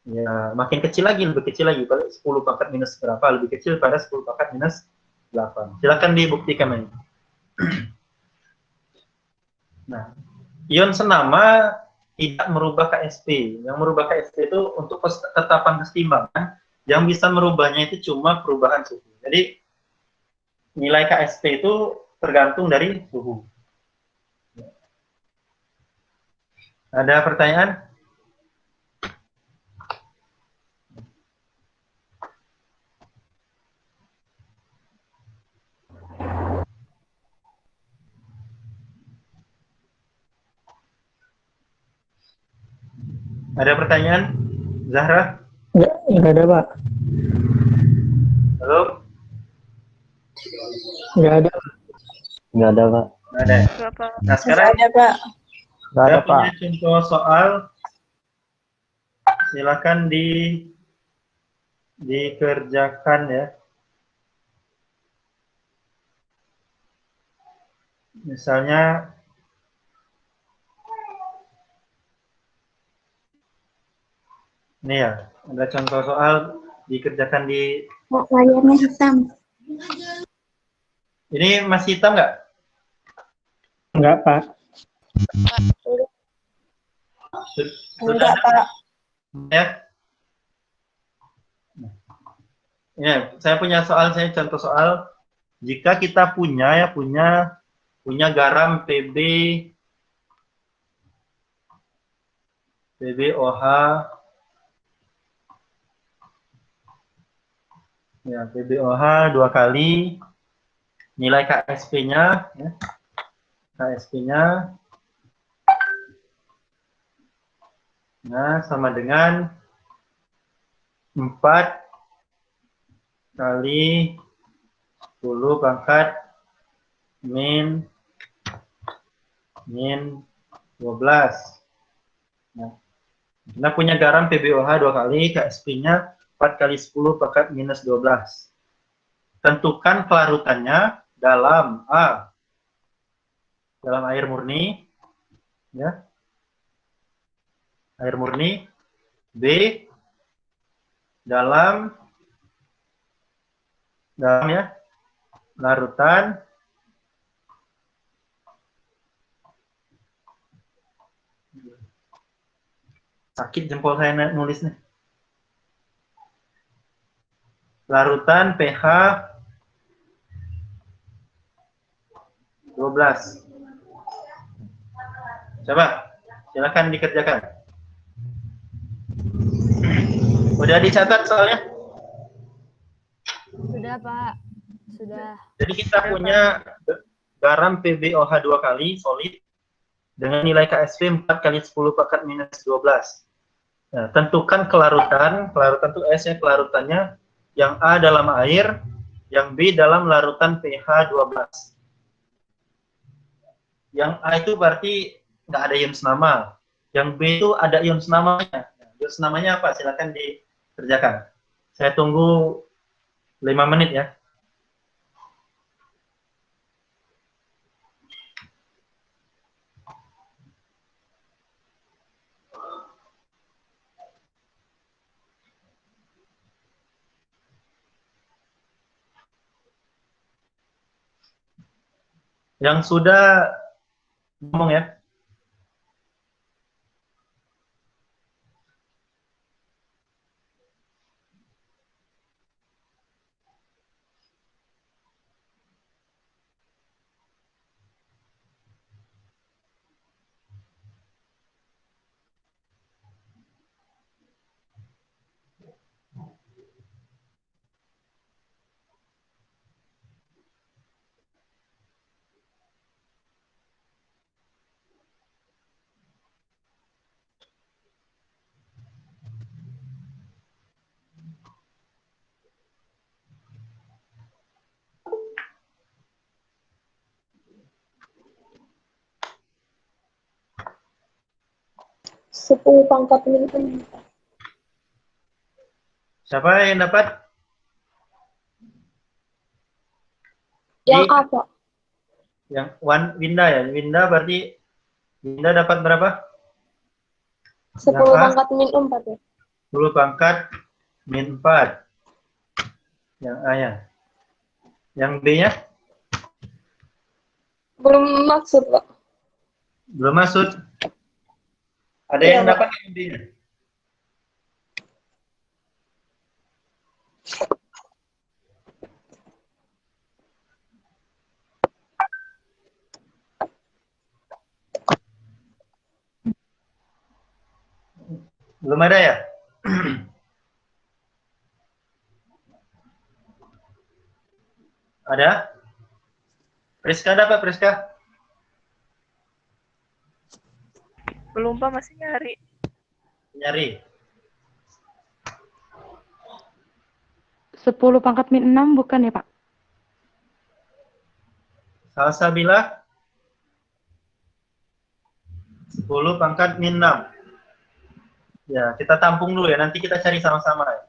ya makin kecil lagi, lebih kecil lagi. 10 pangkat minus berapa, lebih kecil pada 10 pangkat minus 8. Silakan dibuktikan ini. Nah, ion senama tidak merubah KSP. Yang merubah KSP itu untuk ketetapan keseimbangan, yang bisa merubahnya itu cuma perubahan suhu. Jadi, nilai KSP itu tergantung dari suhu. Ada pertanyaan? Ada pertanyaan? Zahra? Nggak ada, Pak. Halo? Nggak ada. Nggak ada, Pak. Nggak ada. Berapa? Nah, sekarang Nggak saya ada, Pak. punya contoh soal. Silakan dikerjakan ya. Misalnya Ini ya, ada contoh soal dikerjakan di... Layarnya hitam. Ini masih hitam nggak? Enggak, Pak. Sudah ada? Ya. Ya, saya punya soal, saya contoh soal. Jika kita punya garam PbOH, ya PbOH 2 kali, nilai KSP-nya, ya, KSP-nya, nah sama dengan 4 kali 10 pangkat min 12. Nah, kita punya garam PbOH 2 kali, KSP-nya 4 kali 10 pangkat minus 12. Tentukan kelarutannya dalam A, dalam air murni, ya, air murni, B, dalam ya, larutan, sakit jempol saya nulis nih. Larutan pH 12. Coba, silakan dikerjakan. Udah dicatat soalnya? Sudah, Pak. Sudah. Jadi kita punya garam PbOH 2 kali solid dengan nilai KSP 4 kali 10 pangkat minus 12. Nah, tentukan kelarutan itu S ya, kelarutannya yang A dalam air, yang B dalam larutan pH 12. Yang A itu berarti nggak ada ion senama. Yang B itu ada ion senamanya. Ion senamanya apa? Silakan dikerjakan. Saya tunggu 5 menit ya. Yang sudah ngomong ya. Sepuluh pangkat min 6. Siapa yang dapat? Yang A, Pak. Yang Winda ya. Winda berarti Winda dapat berapa? 10 Yang A? pangkat min 4 ya. 10 pangkat min 4. Yang A ya. Yang B-nya? Belum maksud, Pak. Belum masuk. Ada Iya, yang Pak. dapat yang B-nya? Belum ada ya? Ada? Priska dapat, Priska? Belum, Pak, masih nyari. Nyari. 10 pangkat min 6 bukan ya, Pak? Salsabila 10 pangkat min 6. Ya, kita tampung dulu ya, nanti kita cari sama-sama ya.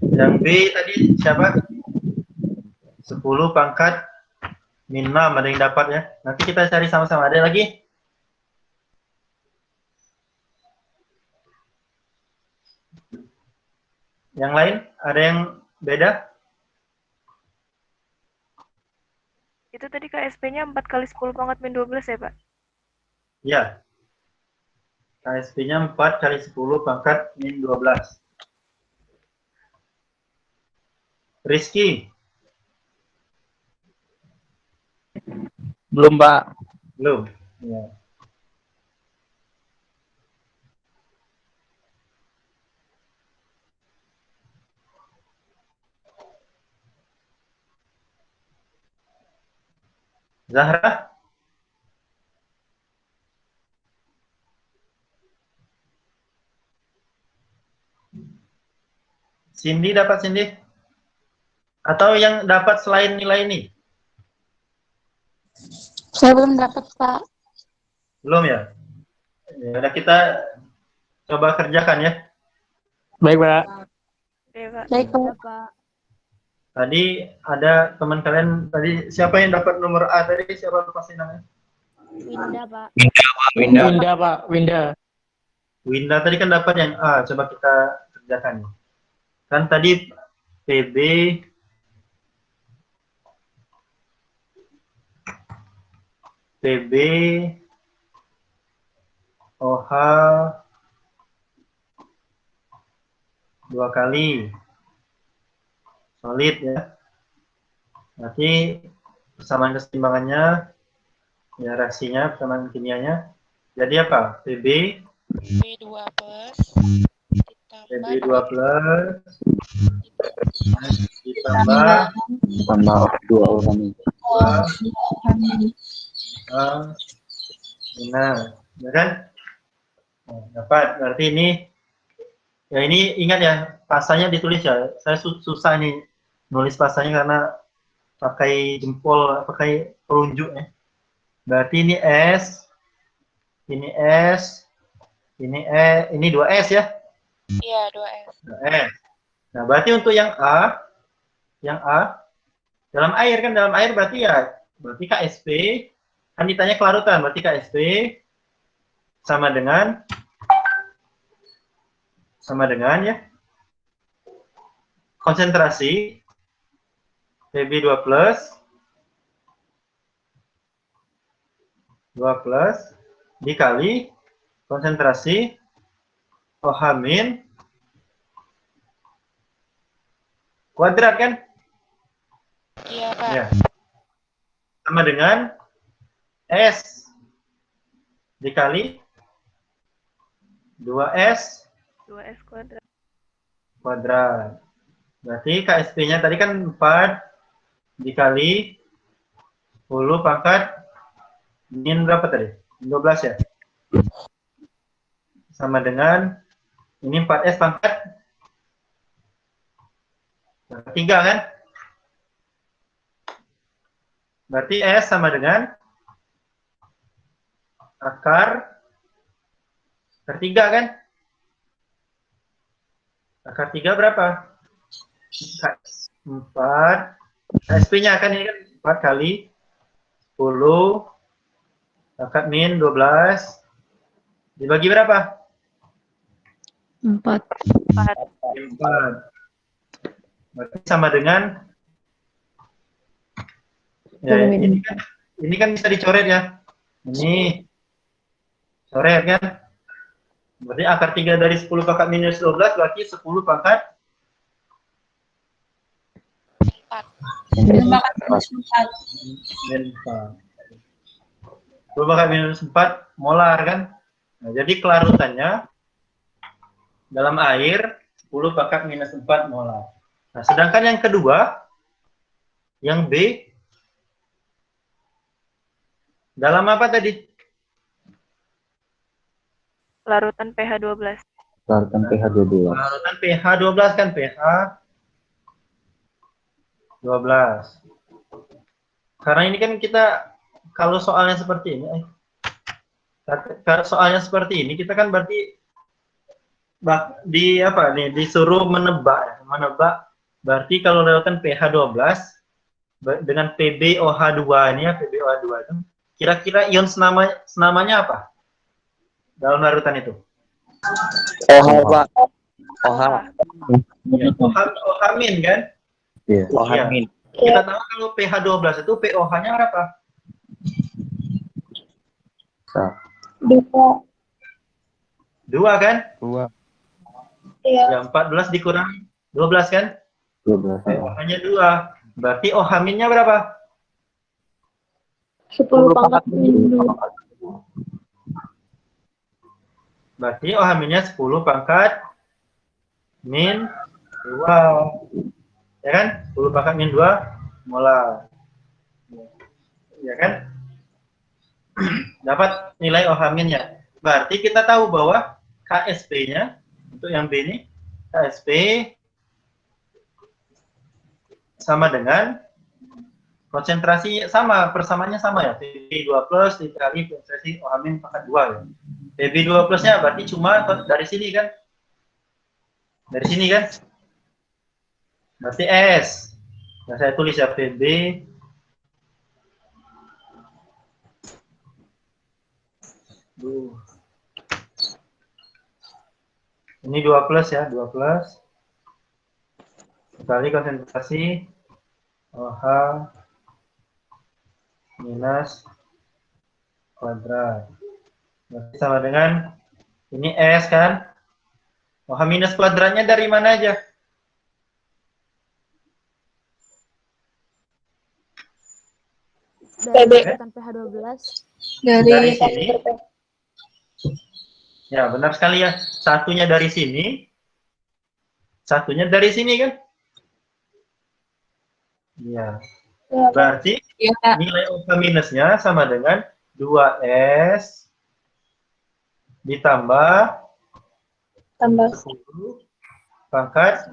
Yang B tadi siapa? 10 pangkat min 6, ada yang dapat ya. Nanti kita cari sama-sama. Ada lagi? Yang lain ada yang beda? Itu tadi KSP-nya 4 kali 10 pangkat min 12 ya, Pak? Ya. KSP-nya 4 kali 10 pangkat min 12. Rizky? Belum, Pak. Belum. Ya. Zahra? Cindy dapat Cindy? Atau yang dapat selain nilai ini? Saya belum dapat, Pak. Belum ya? Ya udah kita coba kerjakan ya. Baik, Pak. Oke, Pak. Baik, Pak. Ya, Pak. Tadi ada teman kalian tadi siapa yang dapat nomor A tadi? Siapa pasti namanya? Winda, Pak. Winda. Winda, Pak. Winda. Winda tadi kan dapat yang A. Coba kita kerjakan. Kan tadi PB OH 2 kali. Solid ya. Berarti persamaan keseimbangannya, ya reaksinya, persamaan kimianya. Jadi apa? PB 2 plus ditambah 2 orang itu. Nah, ya kan? Nah, dapat. Berarti ini, ya ini ingat ya, pasanya ditulis ya. Saya susah nih nulis pasanya karena pakai jempol, pakai telunjuk ya. Berarti ini S, ini S, ini E, ini 2S ya? Iya, 2S. 2S. Nah, berarti untuk yang A, dalam air kan, dalam air berarti ya, berarti KSP, kan ditanya kelarutan, berarti KSP sama dengan ya, konsentrasi PB 2 plus dikali konsentrasi OH min kuadrat kan? Iya, Pak. Ya. Sama dengan S dikali 2S 2S kuadrat. Berarti KSP-nya tadi kan 4 dikali 10 pangkat min berapa tadi? 12 ya? Sama dengan ini 4S pangkat 3 kan? Berarti S sama dengan akar 3 kan? Akar 3 berapa? 4. KSP-nya kan ini kan 4 kali 10 pangkat min 12 dibagi berapa? 4. 4. Berarti sama dengan ya, ini kan bisa dicoret ya. Ini coret kan? Berarti akar 3 dari 10 pangkat minus 12 berarti 10 pangkat 10 pangkat minus 4 molar kan? Nah, jadi kelarutannya dalam air 10 pangkat minus 4 molar. Nah, sedangkan yang kedua, yang B, dalam apa tadi? Larutan pH 12. Larutan pH 12. Larutan pH 12 kan, pH 12. Karena ini kan kita, kalau soalnya seperti ini, kalau soalnya seperti ini, kita kan berarti disuruh menebak, berarti kalau larutan pH 12 dengan PbOH2 ini ya, PbOH2 itu, kira-kira ion senamanya apa dalam larutan itu? OH, Pak. OH. Ya, OH-min kan? Iya. OH-min. Kita tahu kalau pH 12 itu pOH-nya berapa? Dua kan? Dua. Ya 14 dikurang 12 kan? 12. pH-nya 2. Berarti OH-minnya berapa? 10 pangkat min 2. Berarti OH-minnya 10 pangkat min 2. Ya kan? 10 pangkat min 2 molar. Ya kan? Dapat nilai OH-minnya. Berarti kita tahu bahwa KSP-nya untuk yang B ini, KSP sama dengan konsentrasi sama, persamaannya sama ya. Pb2 plus dikali konsentrasi OH- pangkat 2 ya. Pb2 plusnya berarti cuma dari sini kan? Dari sini kan? Berarti S. Nah, saya tulis ya Pb ini 2 plus ya, 2 plus kali konsentrasi OH minus kuadrat. Berarti sama dengan ini S kan? OH minus kuadratnya dari mana aja? Dari urutan pH 12. Dari sini. Ya, benar sekali ya. Satunya dari sini. Satunya dari sini kan? Ya. Berarti nilai OH minusnya sama dengan 2S ditambah 10 pangkat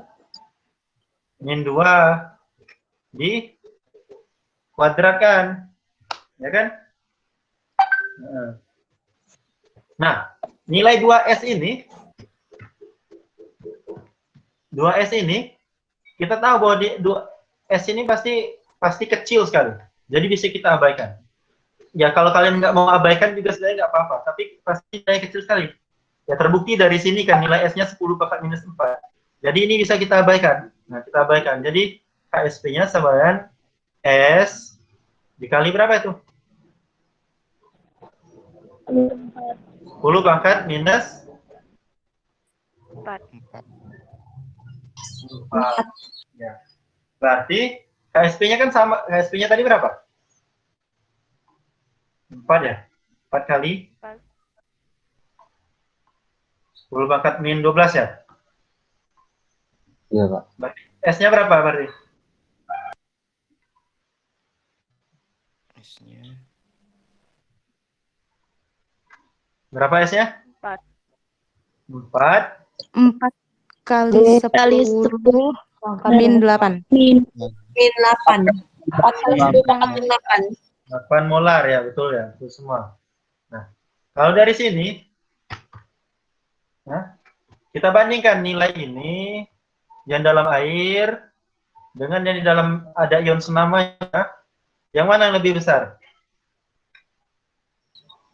min 2 di kuadratkan. Ya kan? Nah, nilai 2S ini 2S ini kita tahu bahwa 2S ini pasti kecil sekali. Jadi bisa kita abaikan. Ya kalau kalian nggak mau abaikan juga sebenarnya nggak apa-apa, tapi pasti nilai kecil sekali. Ya terbukti dari sini kan nilai S-nya 10 pangkat minus 4. Jadi ini bisa kita abaikan. Nah, kita abaikan. Jadi KSP-nya sama dengan S dikali berapa itu? 10 pangkat minus 4. 4. Ya. Berarti KSP-nya kan sama, KSP-nya tadi berapa? 4 ya? 4 kali 10 pangkat min 12 ya? Iya, Pak. Berarti S-nya berapa berarti? S-nya Berapa S-nya? 4. 4 4 kali 10 min 8. Min 8. 4 kali 10 pangkat min 8. 8 molar ya, betul ya, itu semua. Nah, kalau dari sini, nah, kita bandingkan nilai ini yang dalam air dengan yang di dalam ada ion senamanya, yang mana yang lebih besar?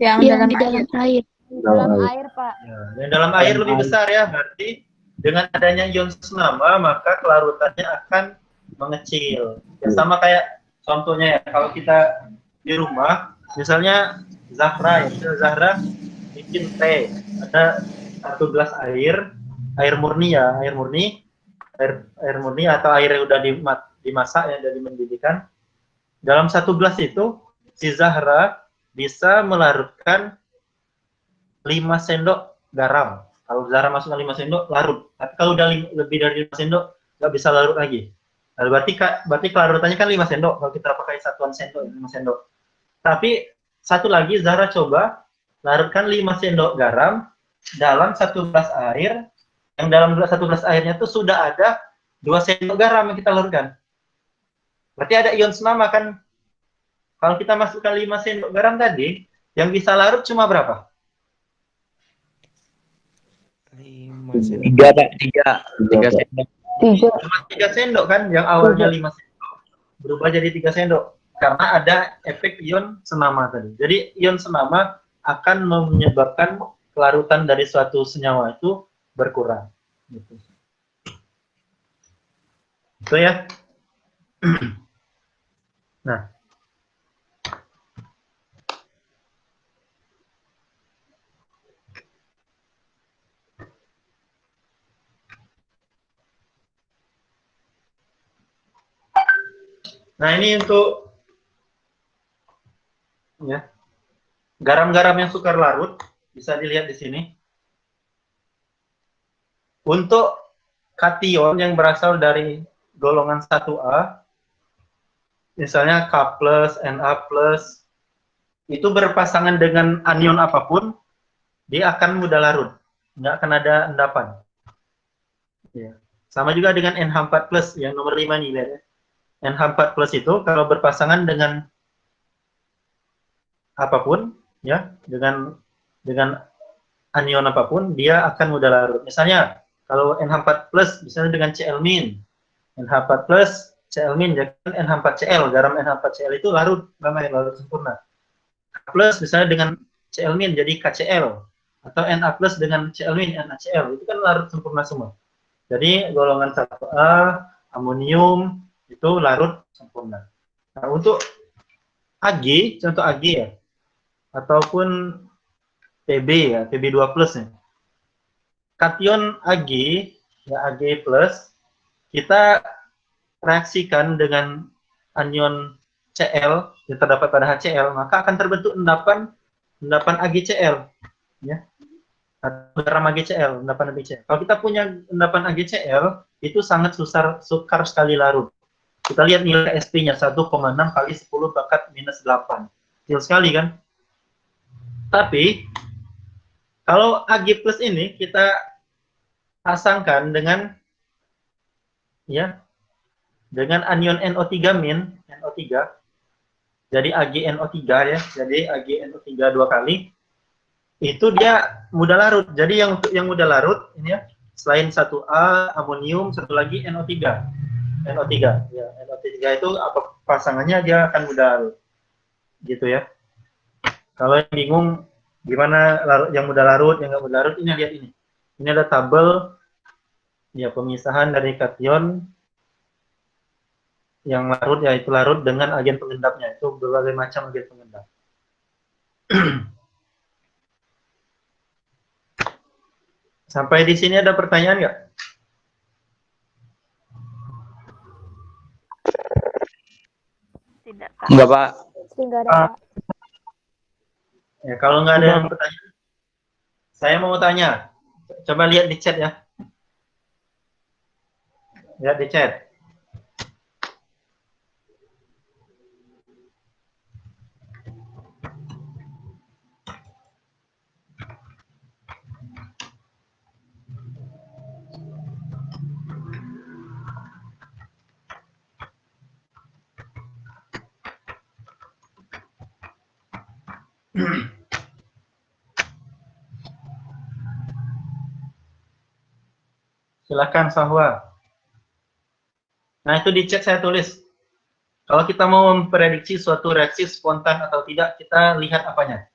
Yang di dalam air. Dalam air, Pak. Ya, yang dalam air lebih besar ya, berarti dengan adanya ion senama maka kelarutannya akan mengecil. Ya, sama kayak contohnya ya, kalau kita di rumah, misalnya Zahra, Zahra bikin teh, ada 1 gelas air murni ya, air murni atau air yang udah dimasak ya, dari mendidihkan. Dalam 1 gelas itu si Zahra bisa melarutkan 5 sendok garam. Kalau Zahra masukkan 5 sendok, larut. Tapi kalau udah lebih dari 5 sendok, nggak bisa larut lagi. Nah, berarti kelarutannya kan 5 sendok. Kalau kita pakai satuan sendok, 5 sendok. Tapi satu lagi, Zahra coba larutkan 5 sendok garam dalam 1 gelas air. Yang dalam 1 gelas airnya itu sudah ada 2 sendok garam yang kita larutkan. Berarti ada ion senama kan? Kalau kita masukkan 5 sendok garam tadi, yang bisa larut cuma berapa? 5 sendok. 3, Pak. 3 sendok. Cuma 3 sendok kan, yang awalnya 5 sendok berubah jadi 3 sendok karena ada efek ion senama tadi. Jadi ion senama akan menyebabkan kelarutan dari suatu senyawa itu berkurang. Gitu. Itu ya. Nah, ini untuk ya garam-garam yang sukar larut bisa dilihat di sini. Untuk kation yang berasal dari golongan 1A, misalnya K+, Na+, itu berpasangan dengan anion apapun, dia akan mudah larut, nggak akan ada endapan. Ya. Sama juga dengan NH4+, yang nomor 5 nih, lihat ya. NH4+ itu kalau berpasangan dengan apapun, ya, dengan anion apapun, dia akan mudah larut. Misalnya, kalau NH4+, misalnya dengan Cl-, NH4+, Cl-, jadi NH4Cl, garam NH4Cl itu larut, namanya larut sempurna. K+ misalnya dengan Cl-, jadi KCl, atau Na+ dengan Cl-, NaCl, itu kan larut sempurna semua. Jadi golongan 1A, amonium, itu larut sempurna. Nah, untuk Ag, contoh Ag ya, ataupun Pb ya, Pb2+ ya. Kation Ag, ya Ag+, kita reaksikan dengan anion Cl yang terdapat pada HCl, maka akan terbentuk endapan AgCl, ya. Atau garam AgCl, endapan AgCl. Kalau kita punya endapan AgCl, itu sangat sukar sekali larut. Kita lihat nilai SP-nya 1,6 kali 10 pangkat minus 8. Kecil sekali kan? Tapi kalau Ag+ ini kita pasangkan dengan anion NO3-, NO3. Jadi AgNO3 ya. Jadi AgNO3 2 kali. Itu dia mudah larut. Jadi yang mudah larut ini ya, selain 1A amonium, satu lagi NO3. NO3 ya, NO3 itu apa pasangannya dia akan mudah larut. Gitu ya. Kalau yang bingung gimana larut, yang mudah larut, yang nggak mudah larut, ini lihat ini. Ini ada tabel ya pemisahan dari kation yang larut, yaitu larut dengan agen pengendapnya. Itu berbagai macam agen pengendap. Sampai di sini ada pertanyaan nggak? Tidak, Pak. Enggak, Pak. Enggak ada, Pak. Ya, kalau nggak ada yang pertanyaan, saya mau tanya. Coba lihat di chat ya. Lihat di chat. Silakan Sahwa. Nah, itu di chat saya tulis. Kalau kita mau memprediksi suatu reaksi spontan atau tidak, kita lihat apanya.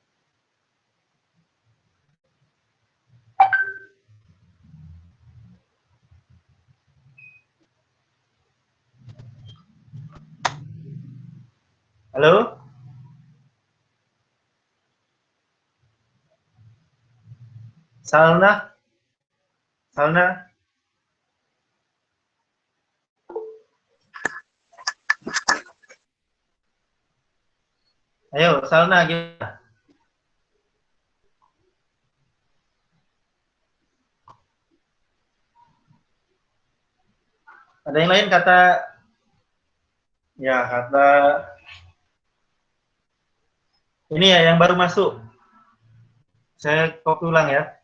Halo? Salna? Salna? Ayo, Salna gimana? Ada yang lain kata ini ya yang baru masuk. Saya copy ulang ya.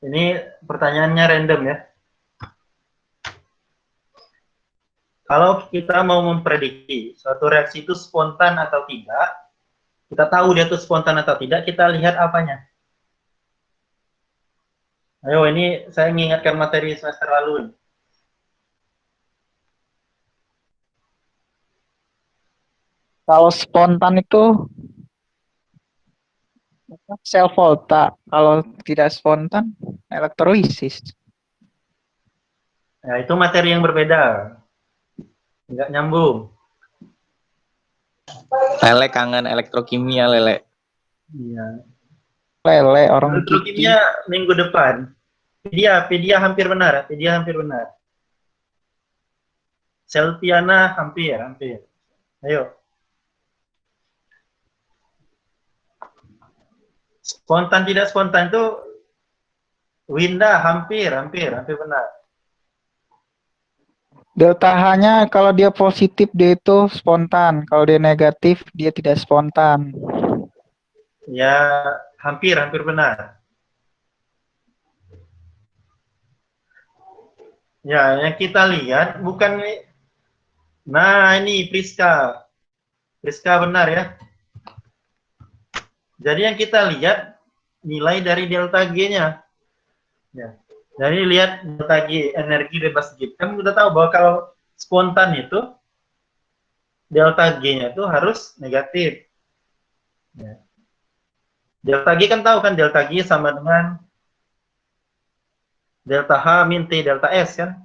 Ini pertanyaannya random ya. Kalau kita mau memprediksi suatu reaksi itu spontan atau tidak, kita tahu dia itu spontan atau tidak, kita lihat apanya. Ayo, ini saya mengingatkan materi semester lalu. Kalau spontan itu sel volta. Kalau tidak spontan Elektrolisis. Nah, itu materi yang berbeda. Nggak nyambung. Lele kangen elektrokimia, Lele. Iya. Lele orang Kiki. Elektrokimia minggu depan. Pedia hampir benar. Pedia hampir benar. Selviana hampir. Ayo. Spontan tidak spontan itu Winda hampir benar. Delta H-nya kalau dia positif dia itu spontan, kalau dia negatif dia tidak spontan. Ya, hampir benar. Ya, yang kita lihat bukan. Nah, ini Priska. Priska benar ya. Jadi yang kita lihat nilai dari delta G-nya. Ya. Jadi lihat delta G, energi bebas Gibbs. Kan udah tahu bahwa kalau spontan itu delta G-nya itu harus negatif. Ya. Delta G kan tahu kan, delta G sama dengan delta H min T delta S kan?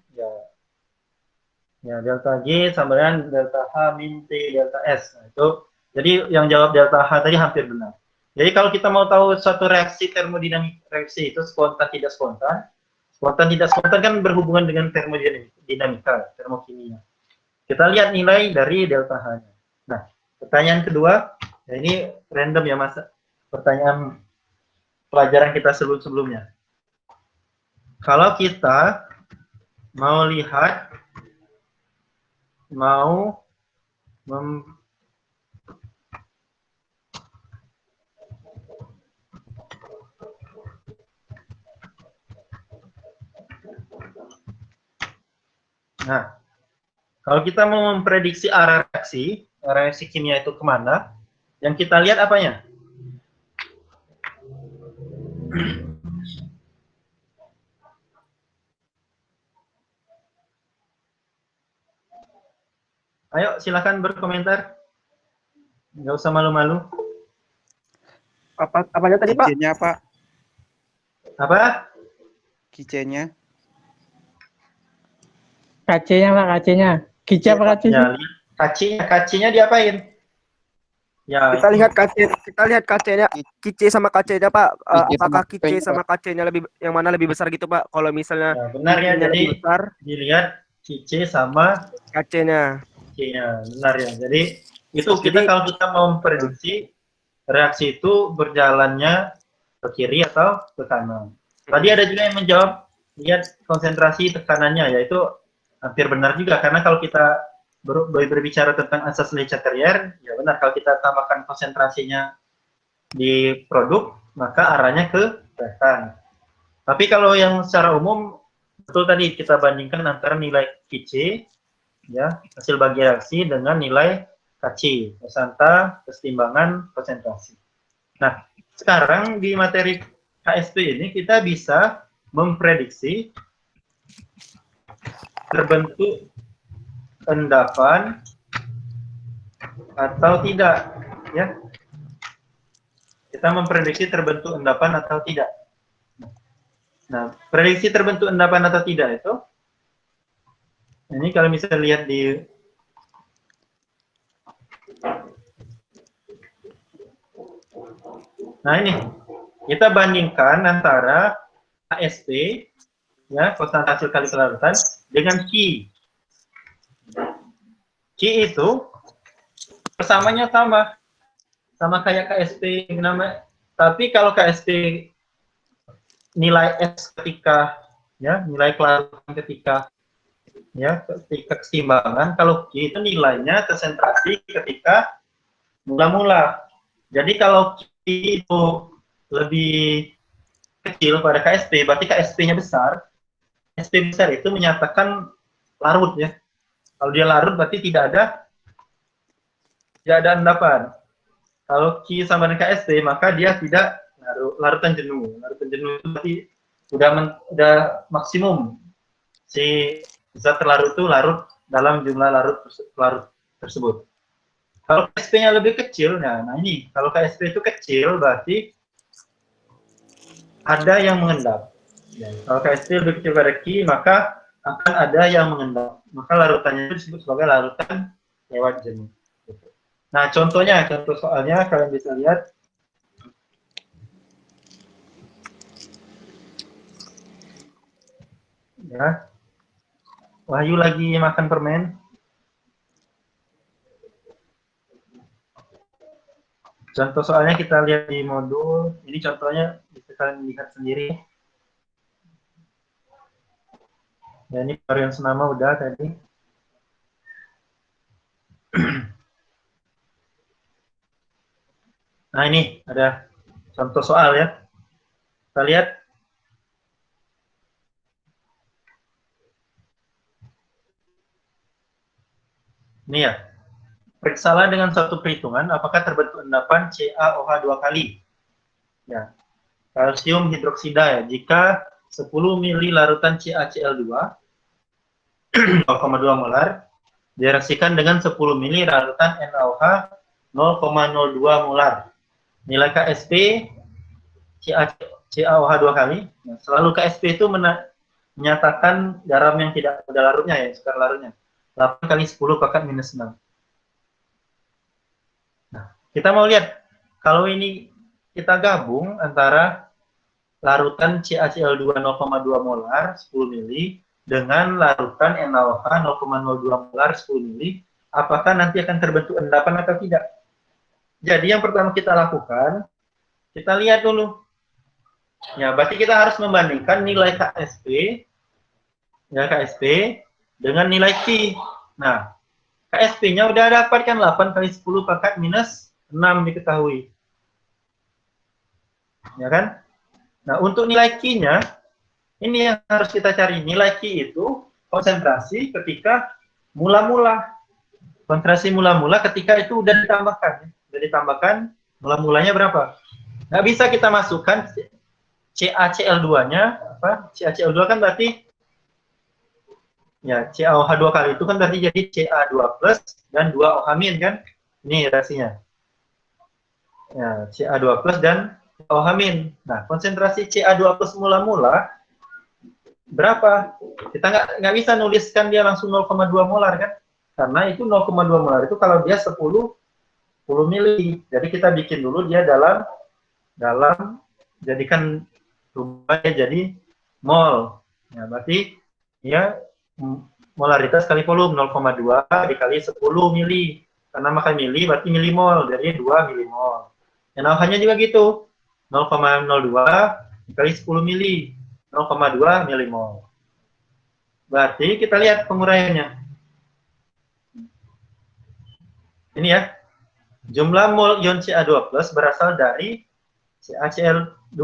Ya, delta G sama dengan delta H min T delta S. Nah, itu jadi yang jawab delta H tadi hampir benar. Jadi kalau kita mau tahu suatu reaksi termodinamik reaksi itu spontan tidak spontan kan berhubungan dengan termodinamika, termokimia. Kita lihat nilai dari delta H-nya. Nah, pertanyaan kedua, ya ini random ya Mas. Pertanyaan pelajaran kita sebelumnya. Kalau kita mau lihat, nah, kalau kita mau memprediksi arah reaksi kimia itu kemana, yang kita lihat apanya? Ayo, silakan berkomentar. Nggak usah malu-malu. Apanya tadi, Pak? Kicenya, Pak. Apa? Kicenya. KC-nya Pak, KC-nya. Kici apa KC-nya? Ya, KC-nya diapain? Ya, Kita lihat KC-nya, kice sama KC-nya, Pak. Apakah kice sama KC-nya yang mana lebih besar gitu, Pak? Kalau misalnya ya, benar ya, jadi besar, dilihat kice sama KC-nya. Benar ya. Jadi itu kalau kita mau memprediksi reaksi itu berjalannya ke kiri atau ke kanan. Tadi ada juga yang menjawab lihat konsentrasi tekanannya, yaitu hampir benar juga, karena kalau kita berbicara tentang asas Le-Chatelier, ya benar, kalau kita tambahkan konsentrasinya di produk, maka arahnya ke reaktan. Tapi kalau yang secara umum, betul tadi kita bandingkan antara nilai Kc, ya, hasil bagi reaksi dengan nilai Kc, persanta kesetimbangan konsentrasi. Nah, sekarang di materi KSP ini kita bisa memprediksi terbentuk endapan atau tidak, ya. Kita memprediksi terbentuk endapan atau tidak. Nah, prediksi terbentuk endapan atau tidak itu, ini kalau misalnya lihat di nah ini, kita bandingkan antara KSP, ya, konsentrasi kali kelarutan, dengan Q. Q itu persamanya sama kayak KSP nama, tapi kalau KSP nilai S ketika, ya, nilai kelarutan ketika, ya, ketika keseimbangan, kalau Q itu nilainya konsentrasi ketika mula-mula. Jadi kalau Q itu lebih kecil pada KSP, berarti KSP-nya besar. KSP besar itu menyatakan larut, ya. Kalau dia larut berarti tidak ada endapan. Kalau Q sama dengan KSP, maka dia tidak larutan jenuh. Larutan jenuh itu berarti udah maksimum si zat terlarut itu larut dalam jumlah larut tersebut. Kalau KSP-nya lebih kecil, nah ini, kalau KSP itu kecil berarti ada yang mengendap. Ya, kalau KSP lebih kecil pada Q, maka akan ada yang mengendap. Maka larutannya itu disebut sebagai larutan lewat jenuh. Nah, contoh soalnya kalian bisa lihat. Ya, Wahyu lagi makan permen. Contoh soalnya kita lihat di modul. Ini contohnya bisa kalian lihat sendiri. Ya, ini varian senama udah tadi. Nah, ini ada contoh soal ya. Kita lihat. Ini ya. Periksalah dengan suatu perhitungan apakah terbentuk endapan CaOH 2 kali. Ya. Kalsium hidroksida ya. Jika 10 mili larutan CaCl2 0,2 molar direaksikan dengan 10 mili larutan NaOH 0,02 molar. Nilai KSP CaOH 2 kali. Nah, selalu KSP itu menyatakan garam yang tidak ada larutnya ya, sukar larutnya. 8 kali 10 pangkat minus 6. Nah, kita mau lihat kalau ini kita gabung antara larutan CaCl2 0,2 molar 10 mili dengan larutan NaOH 0,02 molar 10 mili, apakah nanti akan terbentuk endapan atau tidak? Jadi yang pertama kita lakukan, kita lihat dulu. Ya, berarti kita harus membandingkan nilai KSP ya, KSP dengan nilai Q. Nah, KSP-nya udah dapat kan 8 kali 10 pangkat minus 6 diketahui. Ya kan? Nah, untuk nilai Q-nya, ini yang harus kita cari. Nilai Q itu konsentrasi ketika mula-mula. Konsentrasi mula-mula ketika itu udah ditambahkan. Udah ditambahkan, mula-mulanya berapa? Nggak bisa kita masukkan CaCl2-nya. CaCl2 kan berarti, ya, CaOH 2 kali itu kan berarti jadi Ca2 plus dan 2 OH- kan? Ini reaksinya. Ya, Ca2 plus dan OH-. Nah, konsentrasi Ca2 plus mula-mula berapa? Kita nggak bisa nuliskan dia langsung 0,2 molar kan? Karena itu 0,2 molar itu kalau dia 10 mili. Jadi kita bikin dulu dia dalam jadikan rubahnya jadi mol. Ya, berarti ya molaritas kali volume 0,2 dikali 10 mili. Karena makan mili berarti milimol, jadi 2 milimol. Yang OH-nya juga gitu. 0,02 dikali 10 mili. 0,2 milimol. Berarti kita lihat penguraiannya. Ini ya. Jumlah mol ion Ca2 plus berasal dari CaCl2.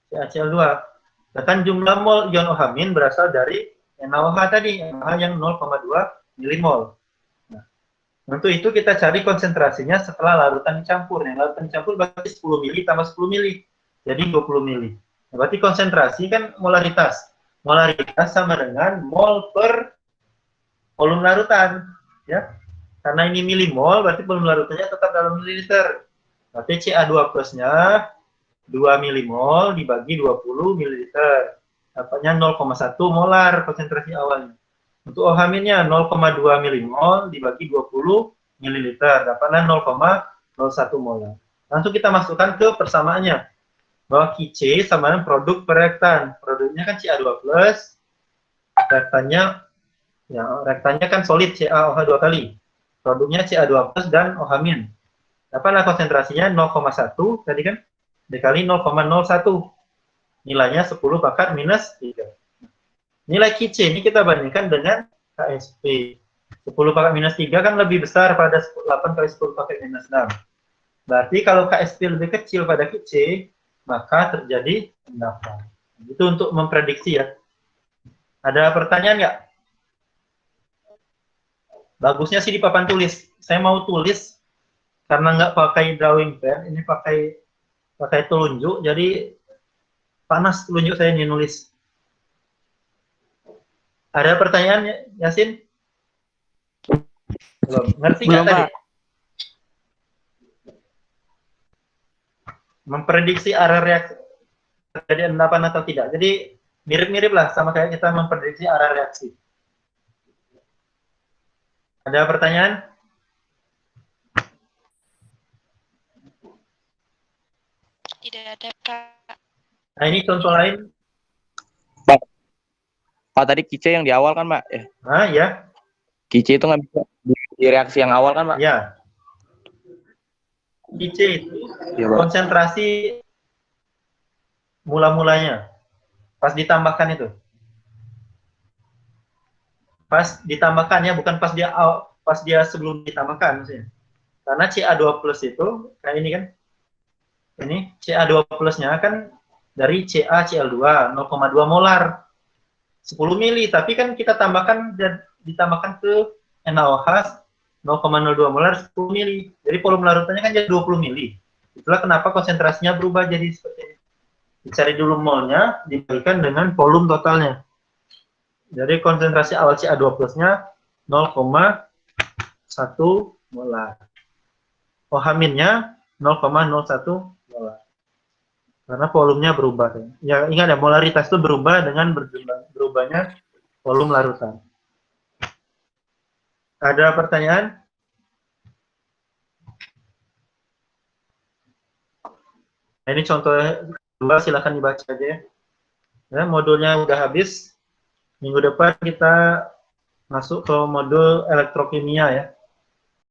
CaCl2. Sedangkan jumlah mol ion OH- berasal dari NaOH tadi, NaOH yang 0,2 milimol. Nah, untuk itu kita cari konsentrasinya setelah larutan dicampur. Yang larutan dicampur berarti 10 mili tambah 10 mili. Jadi 20 mili. Nah, berarti konsentrasi kan molaritas. Molaritas sama dengan mol per volume larutan. Ya. Karena ini milimol, berarti volume larutannya tetap dalam mililiter. Berarti Ca2 plusnya 2 milimol dibagi 20 mililiter. Dapatnya 0,1 molar konsentrasi awalnya. Untuk OH-nya 0,2 milimol dibagi 20 mililiter. Dapatnya 0,01 molar. Langsung kita masukkan ke persamaannya. Bahwa Qc sama dengan produk per reaktan. Produknya kan Ca2 plus. Reaktannya kan solid CaOH 2 kali. Produknya Ca2 plus dan OH-. Dapatlah konsentrasinya 0,1 tadi kan dikali 0,01. Nilainya 10 pangkat minus 3. Nilai Qc ini kita bandingkan dengan KSP. 10 pangkat minus 3 kan lebih besar pada 8 kali 10 pangkat minus 6. Berarti kalau KSP lebih kecil pada Qc, maka terjadi endapan. Itu untuk memprediksi ya. Ada pertanyaan nggak? Bagusnya sih di papan tulis. Saya mau tulis karena nggak pakai drawing pen, ini pakai telunjuk, jadi panas telunjuk saya ini nulis. Ada pertanyaan, Yasin? Belum. Ngerti nggak tadi? Memprediksi arah reaksi. terjadi endapan atau tidak. Jadi mirip-mirip lah sama kayak kita memprediksi arah reaksi. Ada pertanyaan? Tidak ada, Pak. Nah, ini contoh lain. Pak, tadi Kice yang di awal kan, Pak? Ya. Kice itu nggak bisa di reaksi yang awal kan, Pak? Ya. Kice itu konsentrasi mula-mulanya. Pas ditambahkan itu. Pas ditambahkan ya, bukan pas dia sebelum ditambahkan maksudnya. Karena Ca2+ itu kayak ini kan. Ini Ca2+-nya kan dari CaCl2 0,2 molar. 10 mili, tapi kan kita tambahkan dan ditambahkan ke NaOH 0,02 molar 10 mili. Jadi volume larutannya kan jadi 20 mili. Itulah kenapa konsentrasinya berubah jadi seperti ini. Dicari dulu molnya, dibagikan dengan volume totalnya. Jadi konsentrasi awal Ca2+-nya 0,1 molar. OH-nya 0,01 molar. Karena volumenya berubah. Ya, ingat ya, molaritas itu berubah dengan berubahnya volume larutan. Ada pertanyaan? Nah, ini contoh kedua, silakan dibaca aja ya. Ya, modulnya udah habis. Minggu depan kita masuk ke modul elektrokimia ya.